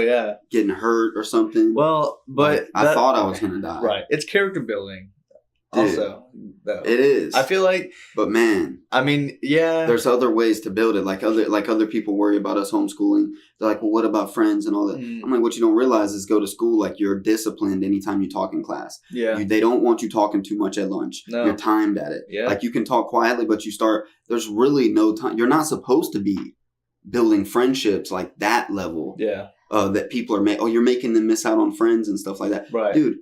Getting hurt or something. Well, but I thought I was going to die. Right. It's character building. Dude, also, though. It is. I feel like, but man, I mean, there's other ways to build it. Like other people worry about us homeschooling. They're like, well, what about friends and all that? I'm like, what you don't realize is go to school like you're disciplined anytime you talk in class. Yeah, they don't want you talking too much at lunch. No. You're timed at it. Yeah, like you can talk quietly, but there's really no time. You're not supposed to be building friendships like that level. Yeah, that people are you're making them miss out on friends and stuff like that. Right, dude.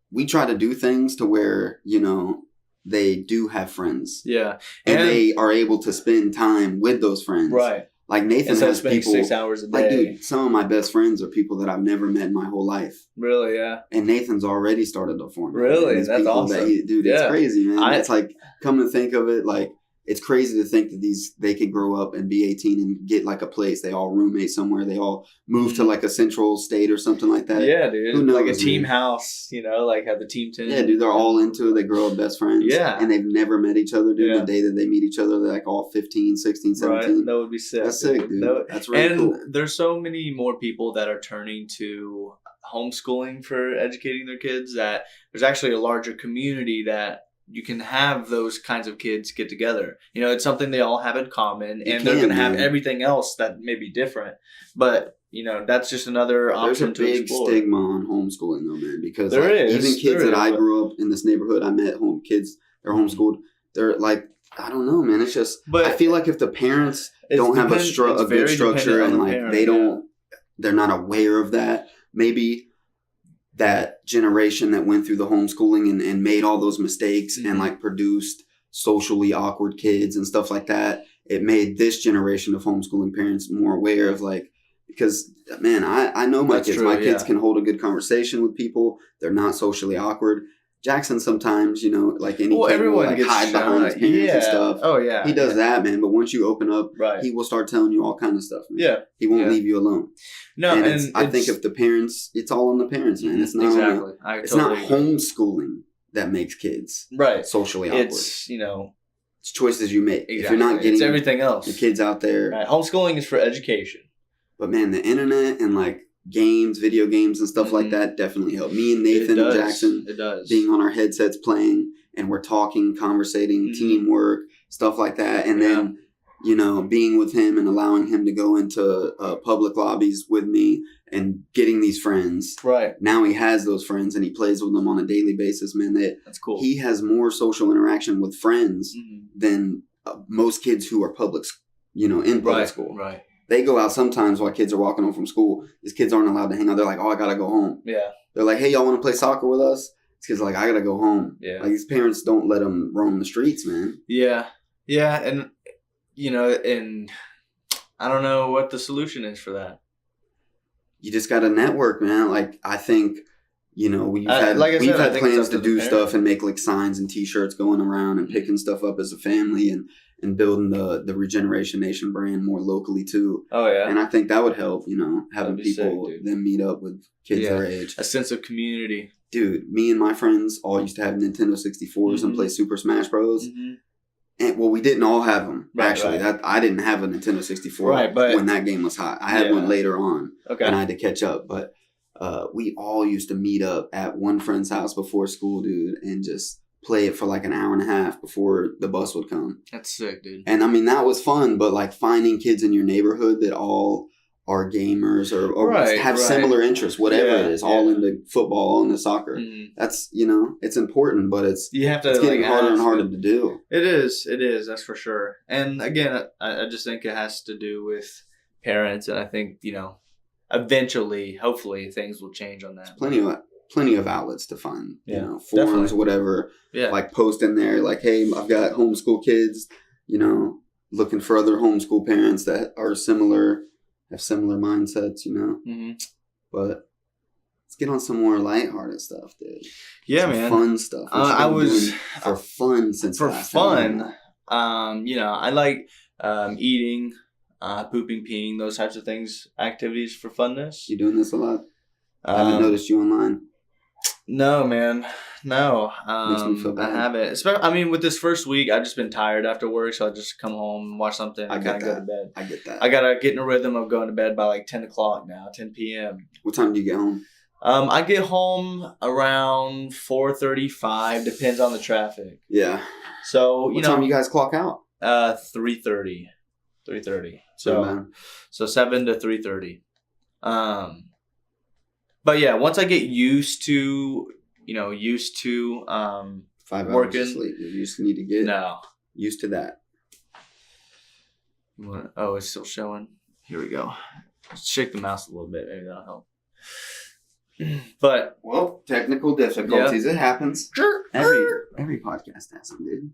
We try to do things to where, you know, they do have friends. Yeah. And they are able to spend time with those friends. Right. Like Nathan has people 6 hours a day. Like, dude, some of my best friends are people that I've never met in my whole life. Really, yeah. And Nathan's already started to form. Really? That's awesome. It's crazy, man. It's like, come to think of it, like, it's crazy to think that they could grow up and be 18 and get like a place. They all roommate somewhere. They all move to like a central state or something like that. Yeah, dude. Who knows, like a team house, you know, like have the team tent. Yeah, dude. They're all into it. They grow up best friends. Yeah. And they've never met each other, dude. The day that they meet each other, they're like all 15, 16, 17. Right. That would be sick. That's sick, dude. That's really cool. And there's so many more people that are turning to homeschooling for educating their kids that there's actually a larger community that you can have those kinds of kids get together. You know, it's something they all have in common, and they're going to have everything else that may be different. But, you know, that's just another option to explore. There's a big stigma on homeschooling, though, man, because even kids that I grew up in this neighborhood, I met kids, they're homeschooled. They're like, I don't know, man. It's just, I feel like if the parents don't have a good structure and like they're not aware of that, maybe that generation that went through the homeschooling and made all those mistakes and like produced socially awkward kids and stuff like that. It made this generation of homeschooling parents more aware of like, because man, I know my kids. My kids can hold a good conversation with people. They're not socially awkward. Jackson sometimes, you know, like any kid will like hide behind his parents and stuff. Oh yeah, he does that, man. But once you open up, he will start telling you all kinds of stuff. Man. Yeah, he won't leave you alone. No, and I think if the parents, it's all on the parents, man. It's not it's not homeschooling that makes kids socially awkward. It's it's choices you make. Exactly. If you're not getting everything else, the kids out there. Right. Homeschooling is for education. But man, the internet and like games, video games and stuff like that definitely help. Me and Nathan and Jackson being on our headsets playing and we're talking, conversating, teamwork, stuff like that. And then, you know, being with him and allowing him to go into public lobbies with me and getting these friends. Right. Now he has those friends and he plays with them on a daily basis, man. That's cool. He has more social interaction with friends than most kids who are in public school. Right. they go out sometimes while kids are walking home from school. These kids aren't allowed to hang out. They're like, oh, I got to go home. Yeah. They're like, hey, y'all want to play soccer with us? These kids are like, I got to go home. Yeah. Like, these parents don't let them roam the streets, man. Yeah. Yeah. And, and I don't know what the solution is for that. You just got to network, man. Like, I think, we've had plans to do stuff and make like signs and T-shirts going around and picking stuff up as a family and building the Regeneration Nation brand more locally too. Oh yeah. And I think that would help, having people then meet up with kids their age. A sense of community. Dude, me and my friends all used to have Nintendo 64s and play Super Smash Bros. Mm-hmm. And we didn't all have them. Right, actually, I didn't have a Nintendo 64 when that game was hot. I had one later on, and I had to catch up. But we all used to meet up at one friend's house before school, dude, and just play it for like an hour and a half before the bus would come. That's sick, dude. And I mean, that was fun, but like finding kids in your neighborhood that all are gamers or have similar interests, whatever it is, all into football, all into soccer. Mm-hmm. That's, it's important, but it's getting harder and harder to do. It is, that's for sure. And again, I just think it has to do with parents, and I think, eventually, hopefully, things will change on that. Plenty of outlets to find, forums, definitely. whatever. Yeah. Like post in there, like, hey, I've got homeschool kids, looking for other homeschool parents that are have similar mindsets, Mm-hmm. But let's get on some more lighthearted stuff, dude. Yeah, some man. Fun stuff. I was for fun since for last fun. Time. I like eating. Pooping, peeing, those types of things, activities for funness. You doing this a lot? I haven't noticed you online. No, man. No. Makes me feel bad. I haven't. With this first week, I've just been tired after work, so I just come home, watch something, and kind of go to bed. I get that. I got to get in a rhythm of going to bed by like 10 o'clock now, 10 p.m. What time do you get home? I get home around 4:35, depends on the traffic. Yeah. So, what time you guys clock out? 3:30. 3:30. So 7 to 3:30. But yeah, once I get used to 5 hours working, of sleep. You just need to get used to that. It's still showing. Here we go. Let's shake the mouse a little bit. Maybe that'll help. But technical difficulties. It happens. Every podcast has them, dude.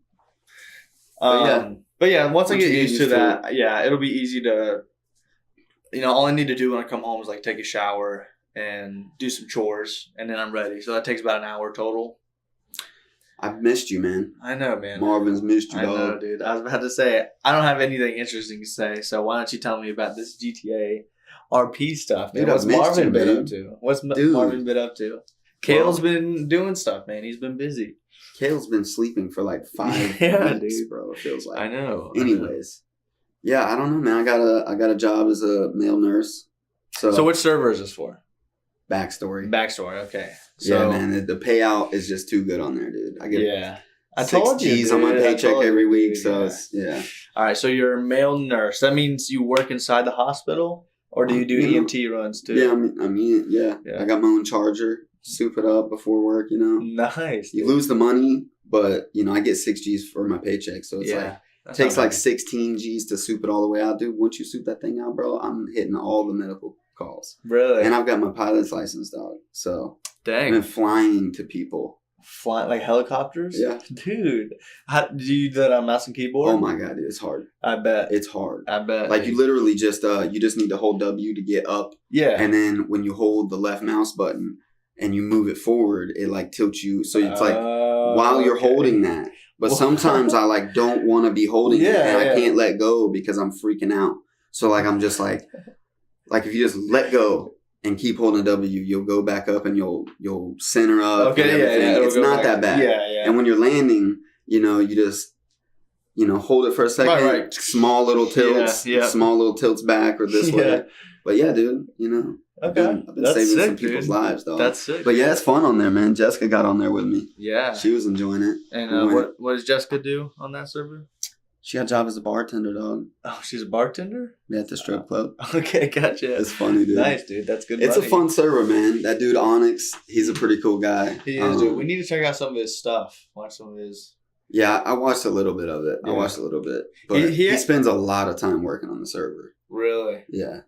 But yeah, once I get used to that, it'll be easy to, all I need to do when I come home is like take a shower and do some chores, and then I'm ready. So that takes about an hour total. I've missed you, man. I know, man. Marvin's missed you, dog. I know, dude. I was about to say, I don't have anything interesting to say, so why don't you tell me about this GTA RP stuff, man? Dude, What's Marvin been up to? Marvin been up to? Kale's been doing stuff, man. He's been busy. Kale's been sleeping for like 5 weeks, dude. Bro. It feels like. I know. Anyways, I don't know, man. I got a job as a male nurse. So which server is this for? Backstory. Okay. So, yeah, man. The payout is just too good on there, dude. I get I told you, G's on my paycheck every week. So All right. So you're a male nurse. That means you work inside the hospital, or do you do EMT runs too? Yeah, I mean, I got my own charger. Soup it up before work, Nice. You lose the money, but, I get 6 G's for my paycheck. So it's it takes like 16 G's to soup it all the way out, dude. Once you soup that thing out, bro, I'm hitting all the medical calls. Really? And I've got my pilot's license, dog. So dang. I've been flying to people. Flying like helicopters? Yeah. Dude. How do you do that on mouse and keyboard? Oh my God, dude. It's hard. I bet. It's hard. I bet. Like you literally just need to hold W to get up. Yeah. And then when you hold the left mouse button and you move it forward, it like tilts you. So it's like while you're holding that. But sometimes I like don't want to be holding it and I can't let go because I'm freaking out. So like I'm just like if you just let go and keep holding W, you'll go back up and you'll center up. Okay, and everything. It's not that bad. Yeah. And when you're landing, you just hold it for a second. Right. Small little tilts. Yeah. Small little tilts back or this way. But yeah, dude, Okay. I've been saving some people's lives, dog. That's sick. But yeah, it's fun on there, man. Jessica got on there with me. Yeah. She was enjoying it. And what does Jessica do on that server? She got a job as a bartender, dog. Oh, she's a bartender? Yeah, at the strip club. Okay, gotcha. It's funny, dude. Nice, dude. That's good. It's a fun server, man. That dude Onyx, he's a pretty cool guy. He is, dude. We need to check out some of his stuff. Watch some of his. Yeah, I watched a little bit of it. Yeah. I watched a little bit. But he spends a lot of time working on the server. Really? Yeah.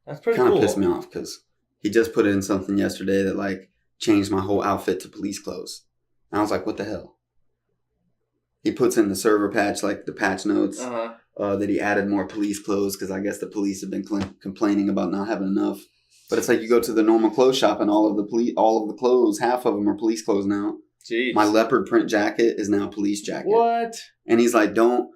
That's pretty cool. Kind of pissed me off because he just put in something yesterday that like changed my whole outfit to police clothes. And I was like, what the hell? He puts in the server patch, like the patch notes, that he added more police clothes because I guess the police have been complaining about not having enough. But it's like you go to the normal clothes shop and all of the clothes, half of them are police clothes now. Jeez. My leopard print jacket is now a police jacket. What? And he's like, don't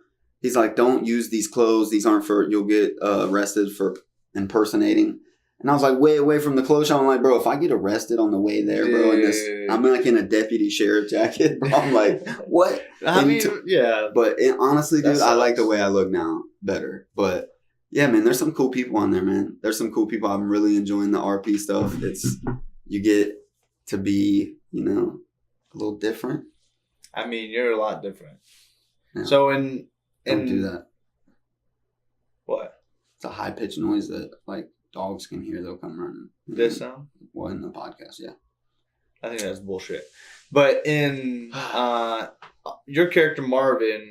use these clothes. These aren't you'll get arrested for impersonating. And I was like, way away from the clothes shop. I'm like, bro, if I get arrested on the way there, bro, I'm like in a deputy sheriff jacket, bro. I'm like, what? Yeah. But honestly, dude, I like the way I look now better. But yeah, man, there's some cool people on there, man. There's some cool people. I'm really enjoying the RP stuff. You get to be, a little different. I mean, you're a lot different. Yeah. So don't do that. What? It's a high pitched noise that like dogs can hear. They'll come running. This sound? Well, in the podcast, yeah. I think that's bullshit. But in your character Marvin,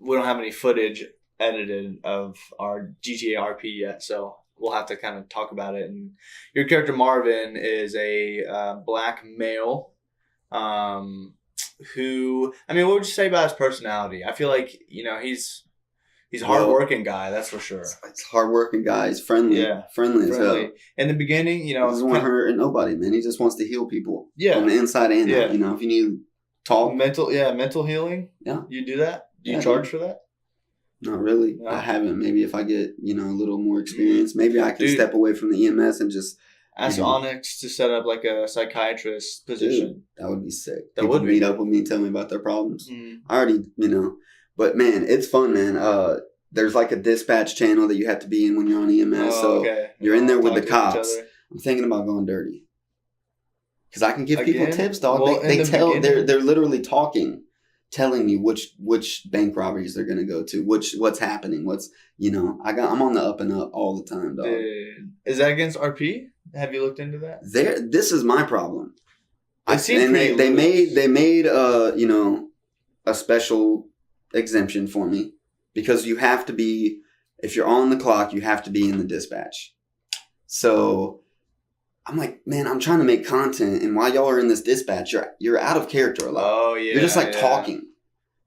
we don't have any footage edited of our GTA RP yet, so we'll have to kind of talk about it. And your character Marvin is a black male who, I mean, what would you say about his personality? I feel like, he's a hardworking guy, that's for sure. It's a hardworking guy. He's friendly. Yeah. Friendly as hell. In the beginning, he doesn't want to hurt nobody, man. He just wants to heal people. Yeah. From the inside and out. If you need talk. Mental healing. Yeah. You do that? Do you charge for that? Not really. No. I haven't. Maybe if I get, a little more experience, maybe I can step away from the EMS and just ask Onyx to set up like a psychiatrist position. Dude, that would be sick. People meet up with me and tell me about their problems. I already, but man, it's fun, man. There's like a dispatch channel that you have to be in when you're on EMS. You're in there with the cops. I'm thinking about going dirty. Because I can give people tips, dog. Well, they're literally telling me which bank robberies they're gonna go to, what's happening, I'm on the up and up all the time, dog. Dude. Is that against RP? Have you looked into that? This is my problem. They made a special exemption for me because you have to be, if you're on the clock, you have to be in the dispatch. So I'm like, man, I'm trying to make content, and while y'all are in this dispatch, you're out of character a lot. Oh yeah, you're just talking.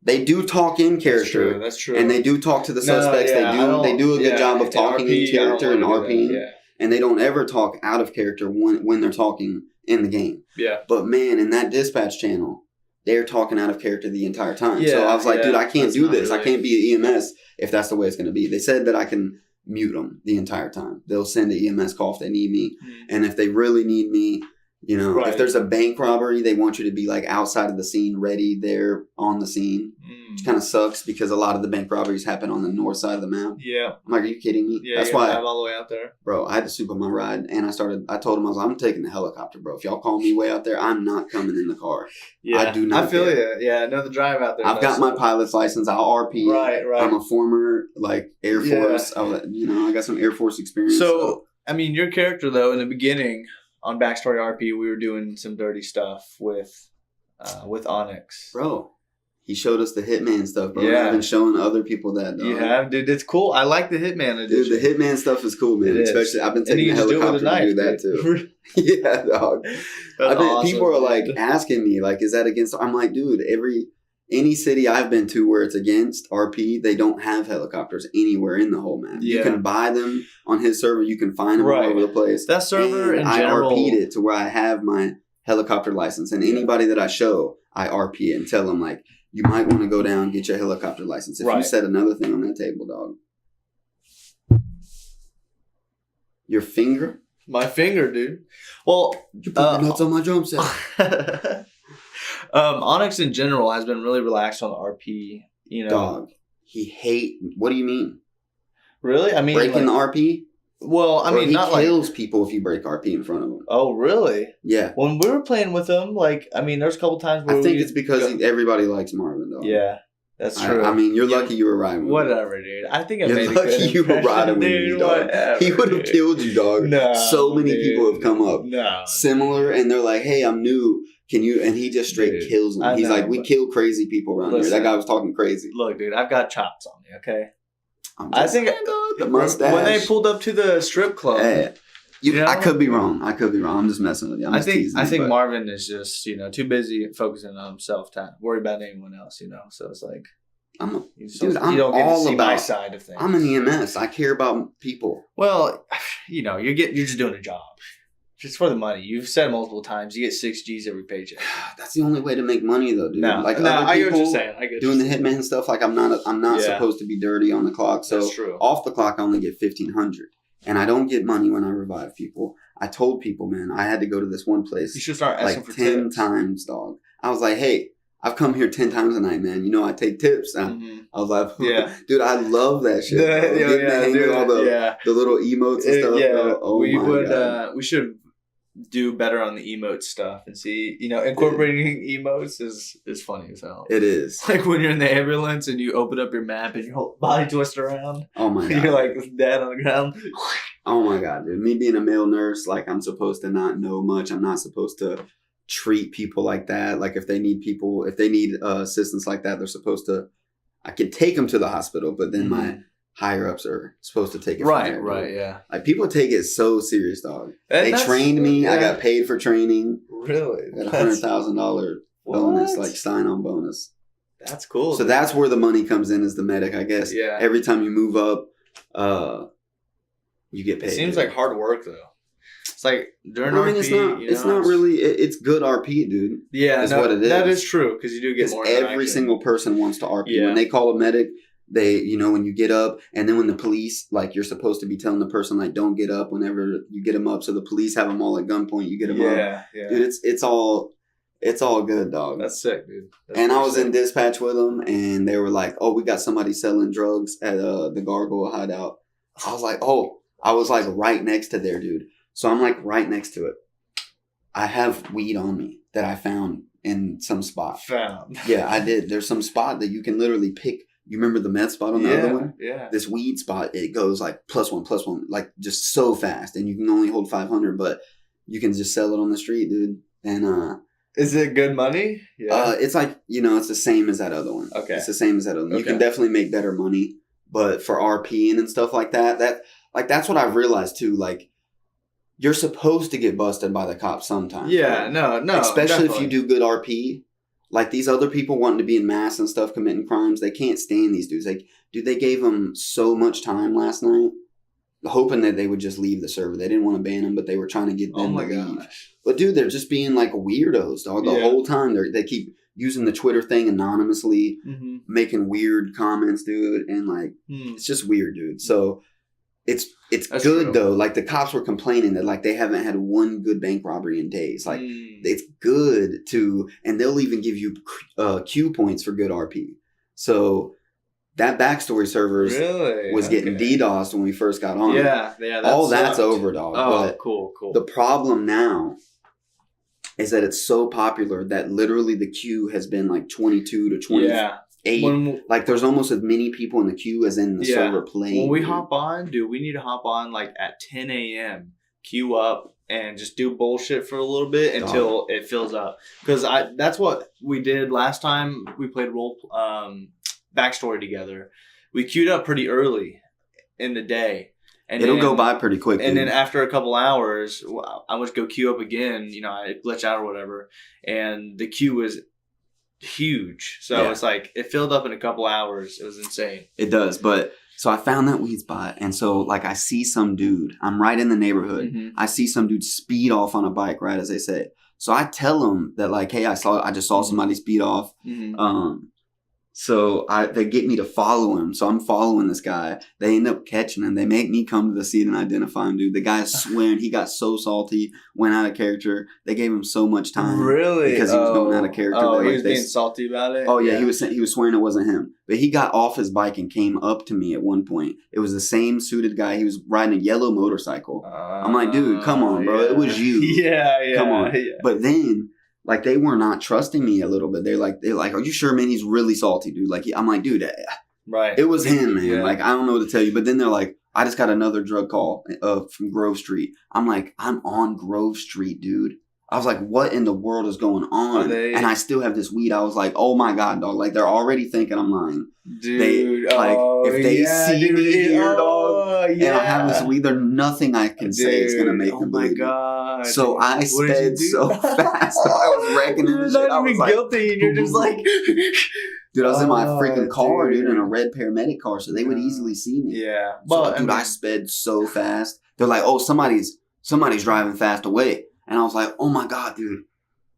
They do talk in character. That's true. And they do talk to the suspects. They do a good job of talking in character and RPing. Yeah. And they don't ever talk out of character when they're talking in the game. Yeah. But man, in that dispatch channel, they're talking out of character the entire time. Yeah, so I was like, dude, I can't do this. Really. I can't be an EMS if that's the way it's going to be. They said that I can mute them the entire time. They'll send an EMS call if they need me. And if they really need me, if there's a bank robbery, they want you to be like outside of the scene, ready there on the scene. Which kind of sucks because a lot of the bank robberies happen on the north side of the map. Yeah. I'm like, are you kidding me? Yeah, that's why I'm all the way out there. Bro, I had to soup up my ride and I told them, I'm taking the helicopter, bro. If y'all call me way out there, I'm not coming in the car. Yeah. I do not. I feel you. Yeah, I know the drive out there. I've got my pilot's license. I'll RP. Right. I'm a former Air Force. Yeah. I got some Air Force experience. So, I mean, your character though, in the beginning on Backstory RP, we were doing some dirty stuff with Onyx. Bro. He showed us the Hitman stuff, bro. Yeah. I've been showing other people that, dog. You have? Dude, it's cool. I like the Hitman edition. Dude, the Hitman stuff is cool, man. Especially, I've been taking a helicopter to do that, too. Yeah, dog. Awesome, people are, asking me, is that against... I'm like, dude, any city I've been to where it's against RP, they don't have helicopters anywhere in the whole map. Yeah. You can buy them on his server. You can find them all over the place. That server in general... I RP'd it to where I have my helicopter license. And anybody that I show, I RP it and tell them, you might want to go down and get your helicopter license. If you said another thing on that table, dog. Your finger? My finger, dude. Well, you put nuts on my drum set. Onyx in general has been really relaxed on the RP. Dog. What do you mean? Really? I mean, breaking the RP? Well, I mean, he kills people if you break RP in front of him. Oh, really? Yeah. When we were playing with him, there's a couple times where I think it's because everybody likes Marvin, though. Yeah, that's true. I mean, you're lucky you were riding with me. Whatever, dude. I think you're lucky you were riding with me, dog. Whatever, he would have killed you, dog. No, so many people have come up similar, and they're like, hey, I'm new Can you? And he just straight kills them. He's like, we kill crazy people around here. That guy was talking crazy. Look, dude, I've got chops on me. Okay. I think the mustache. When they pulled up to the strip club. I could be wrong. I'm just messing with you. I think Marvin is just too busy focusing on himself to worry about anyone else. So it's like I'm all about my side of things. I'm an EMS. I care about people. Well, you're just doing a job. Just for the money. You've said multiple times, you get 6 G's every paycheck. That's the only way to make money, though, dude. No, I get what you're saying. Doing the hitman stuff, like I'm not supposed to be dirty on the clock. So that's true. Off the clock, I only get $1,500, and I don't get money when I revive people. I told people, man, I had to go to this one place. You should start asking for 10 tips. times, dog. I was like, hey, I've come here 10 times a night, man. I take tips. I was like, dude, I love that shit. All the little emotes and stuff. Yeah, we should do better on the emote stuff and see, incorporating emotes is funny as hell. It is. Like when you're in the ambulance and you open up your map and your whole body twists around. Oh my God. You're like dead on the ground. Oh my God, dude. Me being a male nurse, like I'm supposed to not know much. I'm not supposed to treat people like that. Like if they need assistance like that, they're supposed to, I can take them to the hospital, but then my higher ups are supposed to take it from there, right, yeah. Like people take it so serious, dog. They trained me. I got paid for training. Really? I got $100,000 bonus, like sign-on bonus. That's cool. So that's where the money comes in as the medic, I guess. Yeah. Every time you move up, you get paid. It seems like hard work though. It's like during RP, it's not really. It's good RP, dude. Yeah, that's what it is. That is true because you do get more. Every single person wants to RP. Yeah. When they call a medic, they, when you get up, and then when the police, like, you're supposed to be telling the person, like, don't get up whenever you get them up. So the police have them all at gunpoint. You get them up. Yeah. Dude, it's all good, dog. That's sick, dude. And I was in dispatch with them, and they were like, oh, we got somebody selling drugs at the Gargoyle hideout. I was like right next to there, dude. So I'm like right next to it. I have weed on me that I found in some spot. Yeah, I did. There's some spot that you can literally pick. You remember the meth spot on the other one? Yeah. This weed spot, it goes like +1, like just so fast, and you can only hold 500, but you can just sell it on the street, dude. And is it good money? Yeah. It's like, it's the same as that other one. Okay. It's the same as that other one. Okay. You can definitely make better money, but for RPing and stuff like that, that's what I've realized too. Like, you're supposed to get busted by the cops sometimes. Yeah, right? No. Especially if you do good RP. Like, these other people wanting to be in mass and stuff, committing crimes, they can't stand these dudes. Like, dude, they gave them so much time last night, hoping that they would just leave the server. They didn't want to ban them, but they were trying to get them to leave. But, dude, they're just being, like, weirdos, dog. The whole time, they keep using the Twitter thing anonymously, making weird comments, dude. And, like, it's just weird, dude. So, it's good, true. Though. Like, the cops were complaining that, like, they haven't had one good bank robbery in days. Like, it's good to, and they'll even give you Q points for good RP. So that backstory servers was getting DDoSed when we first got on. Yeah. All that's over, dog. Oh, but cool. The problem now is that it's so popular that literally the queue has been like 22 to 28. Like, there's almost as many people in the queue as in the server playing. When we hop on, dude, we need to hop on like at 10 a.m., queue up, and just do bullshit for a little bit until it fills up. Because that's what we did last time we played Backstory together. We queued up pretty early in the day. And it'll go by pretty quick. And then after a couple hours, I would go queue up again. I glitch out or whatever. And the queue was huge. So it's like, it filled up in a couple hours. It was insane. It does. But so I found that weed spot. And so, like, I see some dude. I'm right in the neighborhood. I see some dude speed off on a bike, right as they say. So I tell him that, like, hey, I just saw somebody speed off. So they get me to follow him. So I'm following this guy. They end up catching him. They make me come to the scene and identify him, dude. The guy's swearing. He got so salty, went out of character. They gave him so much time. Really? Because he was going out of character. Oh, he was being salty about it? Oh, yeah. He was swearing it wasn't him. But he got off his bike and came up to me at one point. It was the same suited guy. He was riding a yellow motorcycle. I'm like, dude, come on, bro. It was you. Yeah. Come on. Yeah. But then, like, they were not trusting me a little bit. They're like, are you sure, man? He's really salty, dude. Like, I'm like, dude, right. It was him, man. Yeah. Like, I don't know what to tell you. But then they're like, I just got another drug call from Grove Street. I'm like, I'm on Grove Street, dude. I was like, what in the world is going on? And I still have this weed. I was like, oh my God, dog. Like, they're already thinking I'm lying. Dude. If they see me here, dog, and I have this weed, there's nothing I can say is going to make them believe. Oh my God. So I sped so fast. I was wrecking it. You're not even guilty. And you're just like... Dude, I was in my freaking car, dude, in a red paramedic car, so they would easily see me. Yeah. So, dude, I sped so fast. They're like, oh, somebody's driving fast away. And I was like, oh my God, dude.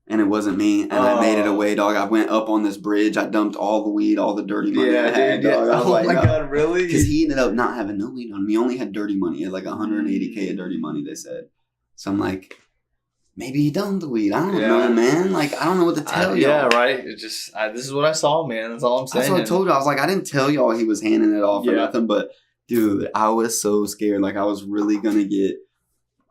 And it wasn't me. And I made it away, dog. I went up on this bridge. I dumped all the weed, all the dirty money I had, dog. I was like, my God, really? Because he ended up not having no weed on him. He only had dirty money. He had like $180K of dirty money, they said. So I'm like, maybe he dumped the weed. I don't know, man. Like, I don't know what to tell y'all. Yeah, right. It's just, this is what I saw, man. That's all I'm saying. That's what I told you. I was like, I didn't tell y'all he was handing it off or nothing. But, dude, I was so scared. Like, I was really going to get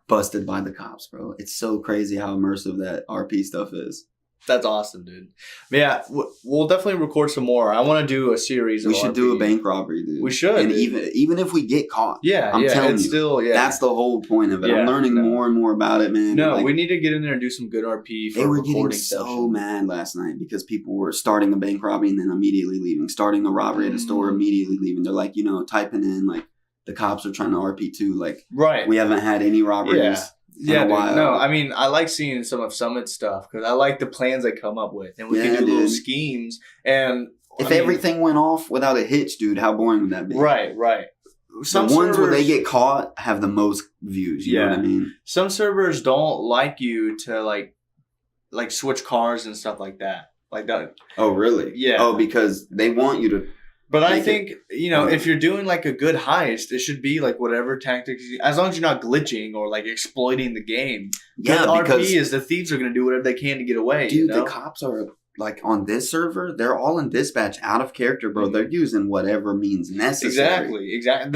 busted by the cops, bro. It's so crazy how immersive that RP stuff is. That's awesome, dude. Yeah, we'll definitely record some more. I want to do a series. We should do a bank robbery, dude. We should, and even if we get caught, I'm telling you, still, that's the whole point of it. I'm learning more and more about it, man. No, we need to get in there and do some good RP. They were getting so mad last night because people were starting a bank robbery and then immediately leaving, starting a robbery at a store, immediately leaving. They're like, typing in like the cops are trying to RP too. Like, we haven't had any robberies. Yeah, dude. No, I mean, I like seeing some of Summit's stuff because I like the plans they come up with, and we can do little schemes. And if everything went off without a hitch, dude, how boring would that be? Right. Some the ones where they get caught have the most views. You know what I mean? Some servers don't like you to like switch cars and stuff like that. Like that. Oh, really? Yeah. Oh, because they want you to. But I think, if you're doing like a good heist, it should be like whatever tactics, as long as you're not glitching or like exploiting the game. Yeah, because RP is the thieves are going to do whatever they can to get away. Dude, the cops are like on this server, they're all in dispatch out of character, bro. They're using whatever means necessary. Exactly.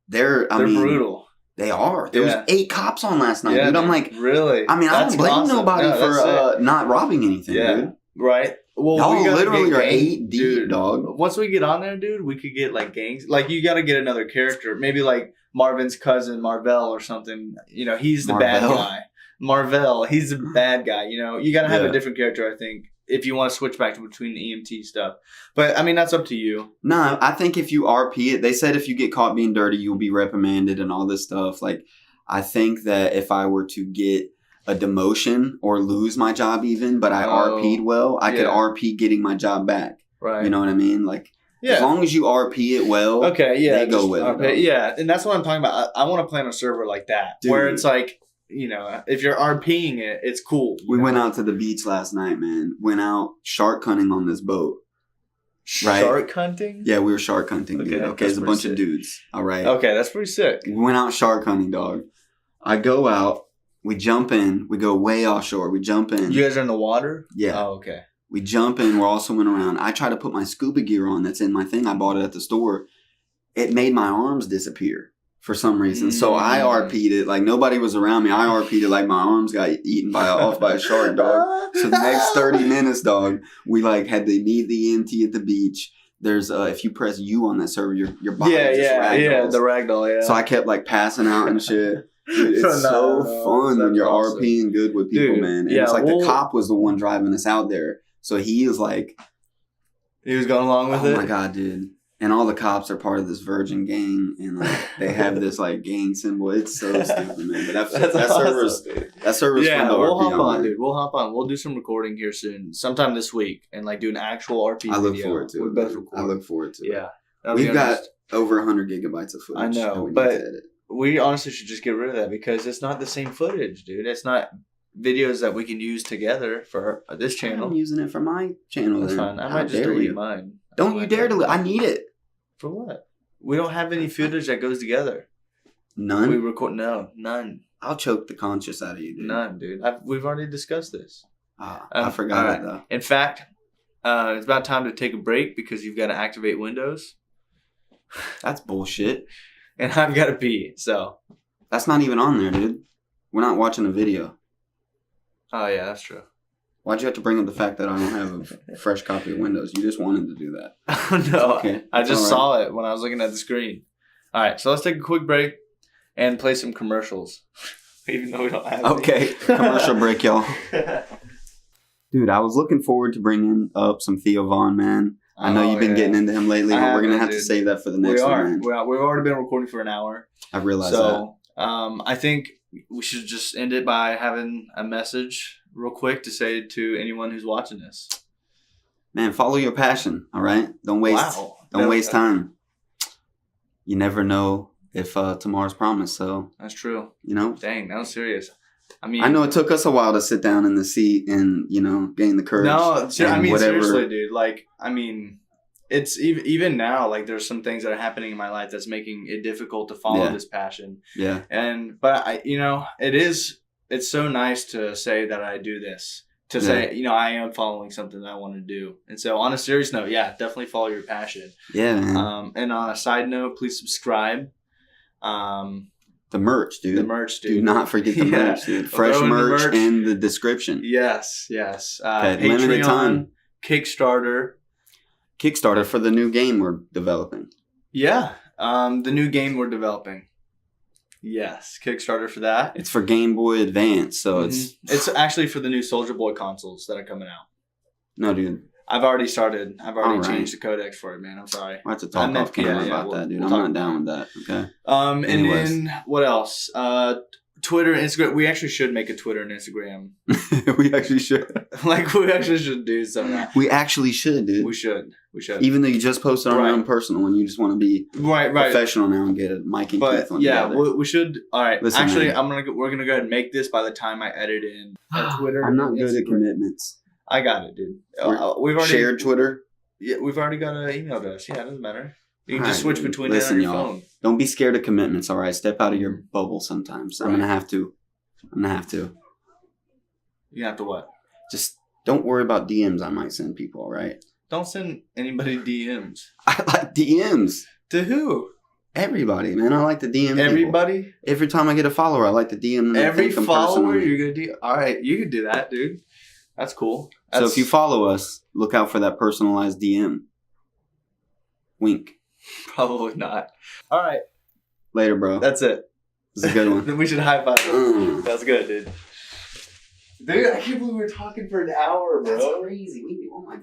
They're brutal. They are. There was 8 cops on last night, dude. I'm like, really? I mean, I don't blame nobody for not robbing anything, dude. Right. Well, y'all literally are 8 deep, dog. Once we get on there, dude, we could get like gangs. Like, you got to get another character. Maybe like Marvin's cousin, Marvell or something. He's the bad guy. Marvell, he's the bad guy. You got to have a different character, I think, if you want to switch back to between the EMT stuff. But, I mean, that's up to you. No, I think if you RP it, they said if you get caught being dirty, you'll be reprimanded and all this stuff. Like, I think that if I were to get a demotion or lose my job even, but I RP'd well, I could RP getting my job back. Right. You know what I mean? Like, as long as you RP it well, they go with it. Yeah, and that's what I'm talking about. I want to play on a server like that, where it's like, if you're RPing it, it's cool. We went out to the beach last night, man. Went out shark hunting on this boat. Right? Shark hunting? Yeah, we were shark hunting, dude. Okay, it's a bunch of dudes. All right. Okay, that's pretty sick. We went out shark hunting, dog. I go out. We jump in. We go way offshore. We jump in. You guys are in the water? Yeah. Oh, okay. We jump in. We're all swimming around. I try to put my scuba gear on that's in my thing. I bought it at the store. It made my arms disappear for some reason. So I RP'd it. Like, nobody was around me. I RP'd it like my arms got eaten off by a shark, dog. So the next 30 minutes, dog, we like had to meet the EMT at the beach. There's if you press U on that server, your body just ragdolls. The ragdoll, yeah. So I kept like passing out and shit. Dude, it's so fun when you're RPing good with people, man. And it's like the cop was the one driving us out there. So he was like... He was going along with it? Oh my God, dude. And all the cops are part of this virgin gang. And like they have this like gang symbol. It's so stupid, man. But that server's fun to we'll RP hop on, dude. We'll hop on. We'll do some recording here soon. Sometime this week. And like do an actual RP video. I look forward to it. We both record. I look forward to it. Yeah. We've got over 100 gigabytes of footage. I know, but... We honestly should just get rid of that because it's not the same footage, dude. It's not videos that we can use together for this channel. I'm using it for my channel. That's fine. I might just delete mine. Don't you dare delete. I need it. For what? We don't have any footage that goes together. None? We record... No, none. I'll choke the conscience out of you, dude. None, dude. We've already discussed this. I forgot it, though. In fact, it's about time to take a break because you've got to activate Windows. That's bullshit. And I've got to pee, so. That's not even on there, dude. We're not watching a video. Oh, yeah, that's true. Why'd you have to bring up the fact that I don't have a fresh copy of Windows? You just wanted to do that. No, okay. I just saw it when I was looking at the screen. All right, so let's take a quick break and play some commercials. Even though we don't have Okay, commercial break, y'all. Dude, I was looking forward to bringing up some Theo Von, man. I know you've been getting into him lately, but we're going to have to save that for the next one, man. We've already been recording for an hour. I realized that. I think we should just end it by having a message real quick to say to anyone who's watching this. Man, follow your passion, all right? Don't waste time. You never know if tomorrow's promised, so. That's true. You know? Dang, that was serious. I mean, I know it took us a while to sit down in the seat and, gain the courage. No, seriously, dude. Like, I mean, it's even now, like, there's some things that are happening in my life that's making it difficult to follow this passion. Yeah. But it's so nice to say that I do this. To say, I am following something that I want to do. And so on a serious note, definitely follow your passion. Yeah, man. And on a side note, please subscribe. The merch, dude. Do not forget the merch, dude. Fresh merch in the description. Yes. Okay, limited time. Kickstarter For the new game we're developing. Yeah. The new game we're developing. Yes. Kickstarter for that. It's for Game Boy Advance, so it's actually for the new Soldier Boy consoles that are coming out. No, dude. I've already started. I've already changed the codecs for it, man. I'm sorry. I have to talk off camera about that, dude. I'm not down with that. Okay. Anyways. And then what else? Twitter, Instagram. We actually should make a Twitter and Instagram. We actually should. We actually should do something. We actually should, dude. We should. Even though you just posted on your own personal and you just want to be professional now and get a mic and Keith on together. We should. All right. Listen, actually, we're gonna go ahead and make this by the time I edit in Twitter. I'm not good at commitments. I got it, dude. We've already shared Twitter. Yeah, we've already got an email address. Yeah, it doesn't matter. You can just switch between it on your phone. Don't be scared of commitments, all right? Step out of your bubble sometimes. I'm going to have to. You have to what? Just don't worry about DMs I might send people, all right? Don't send anybody DMs. I like DMs. To who? Everybody, man. I like to DM everybody? People. Every time I get a follower, I like to DM them. Every follower you're going to DM? All right, you can do that, dude. That's cool. So if you follow us, look out for that personalized DM. Wink. Probably not. All right. Later, bro. That's it. It's a good one. Then we should high five. That's good, dude. Dude, I can't believe we were talking for an hour, bro. That's crazy. Oh my God.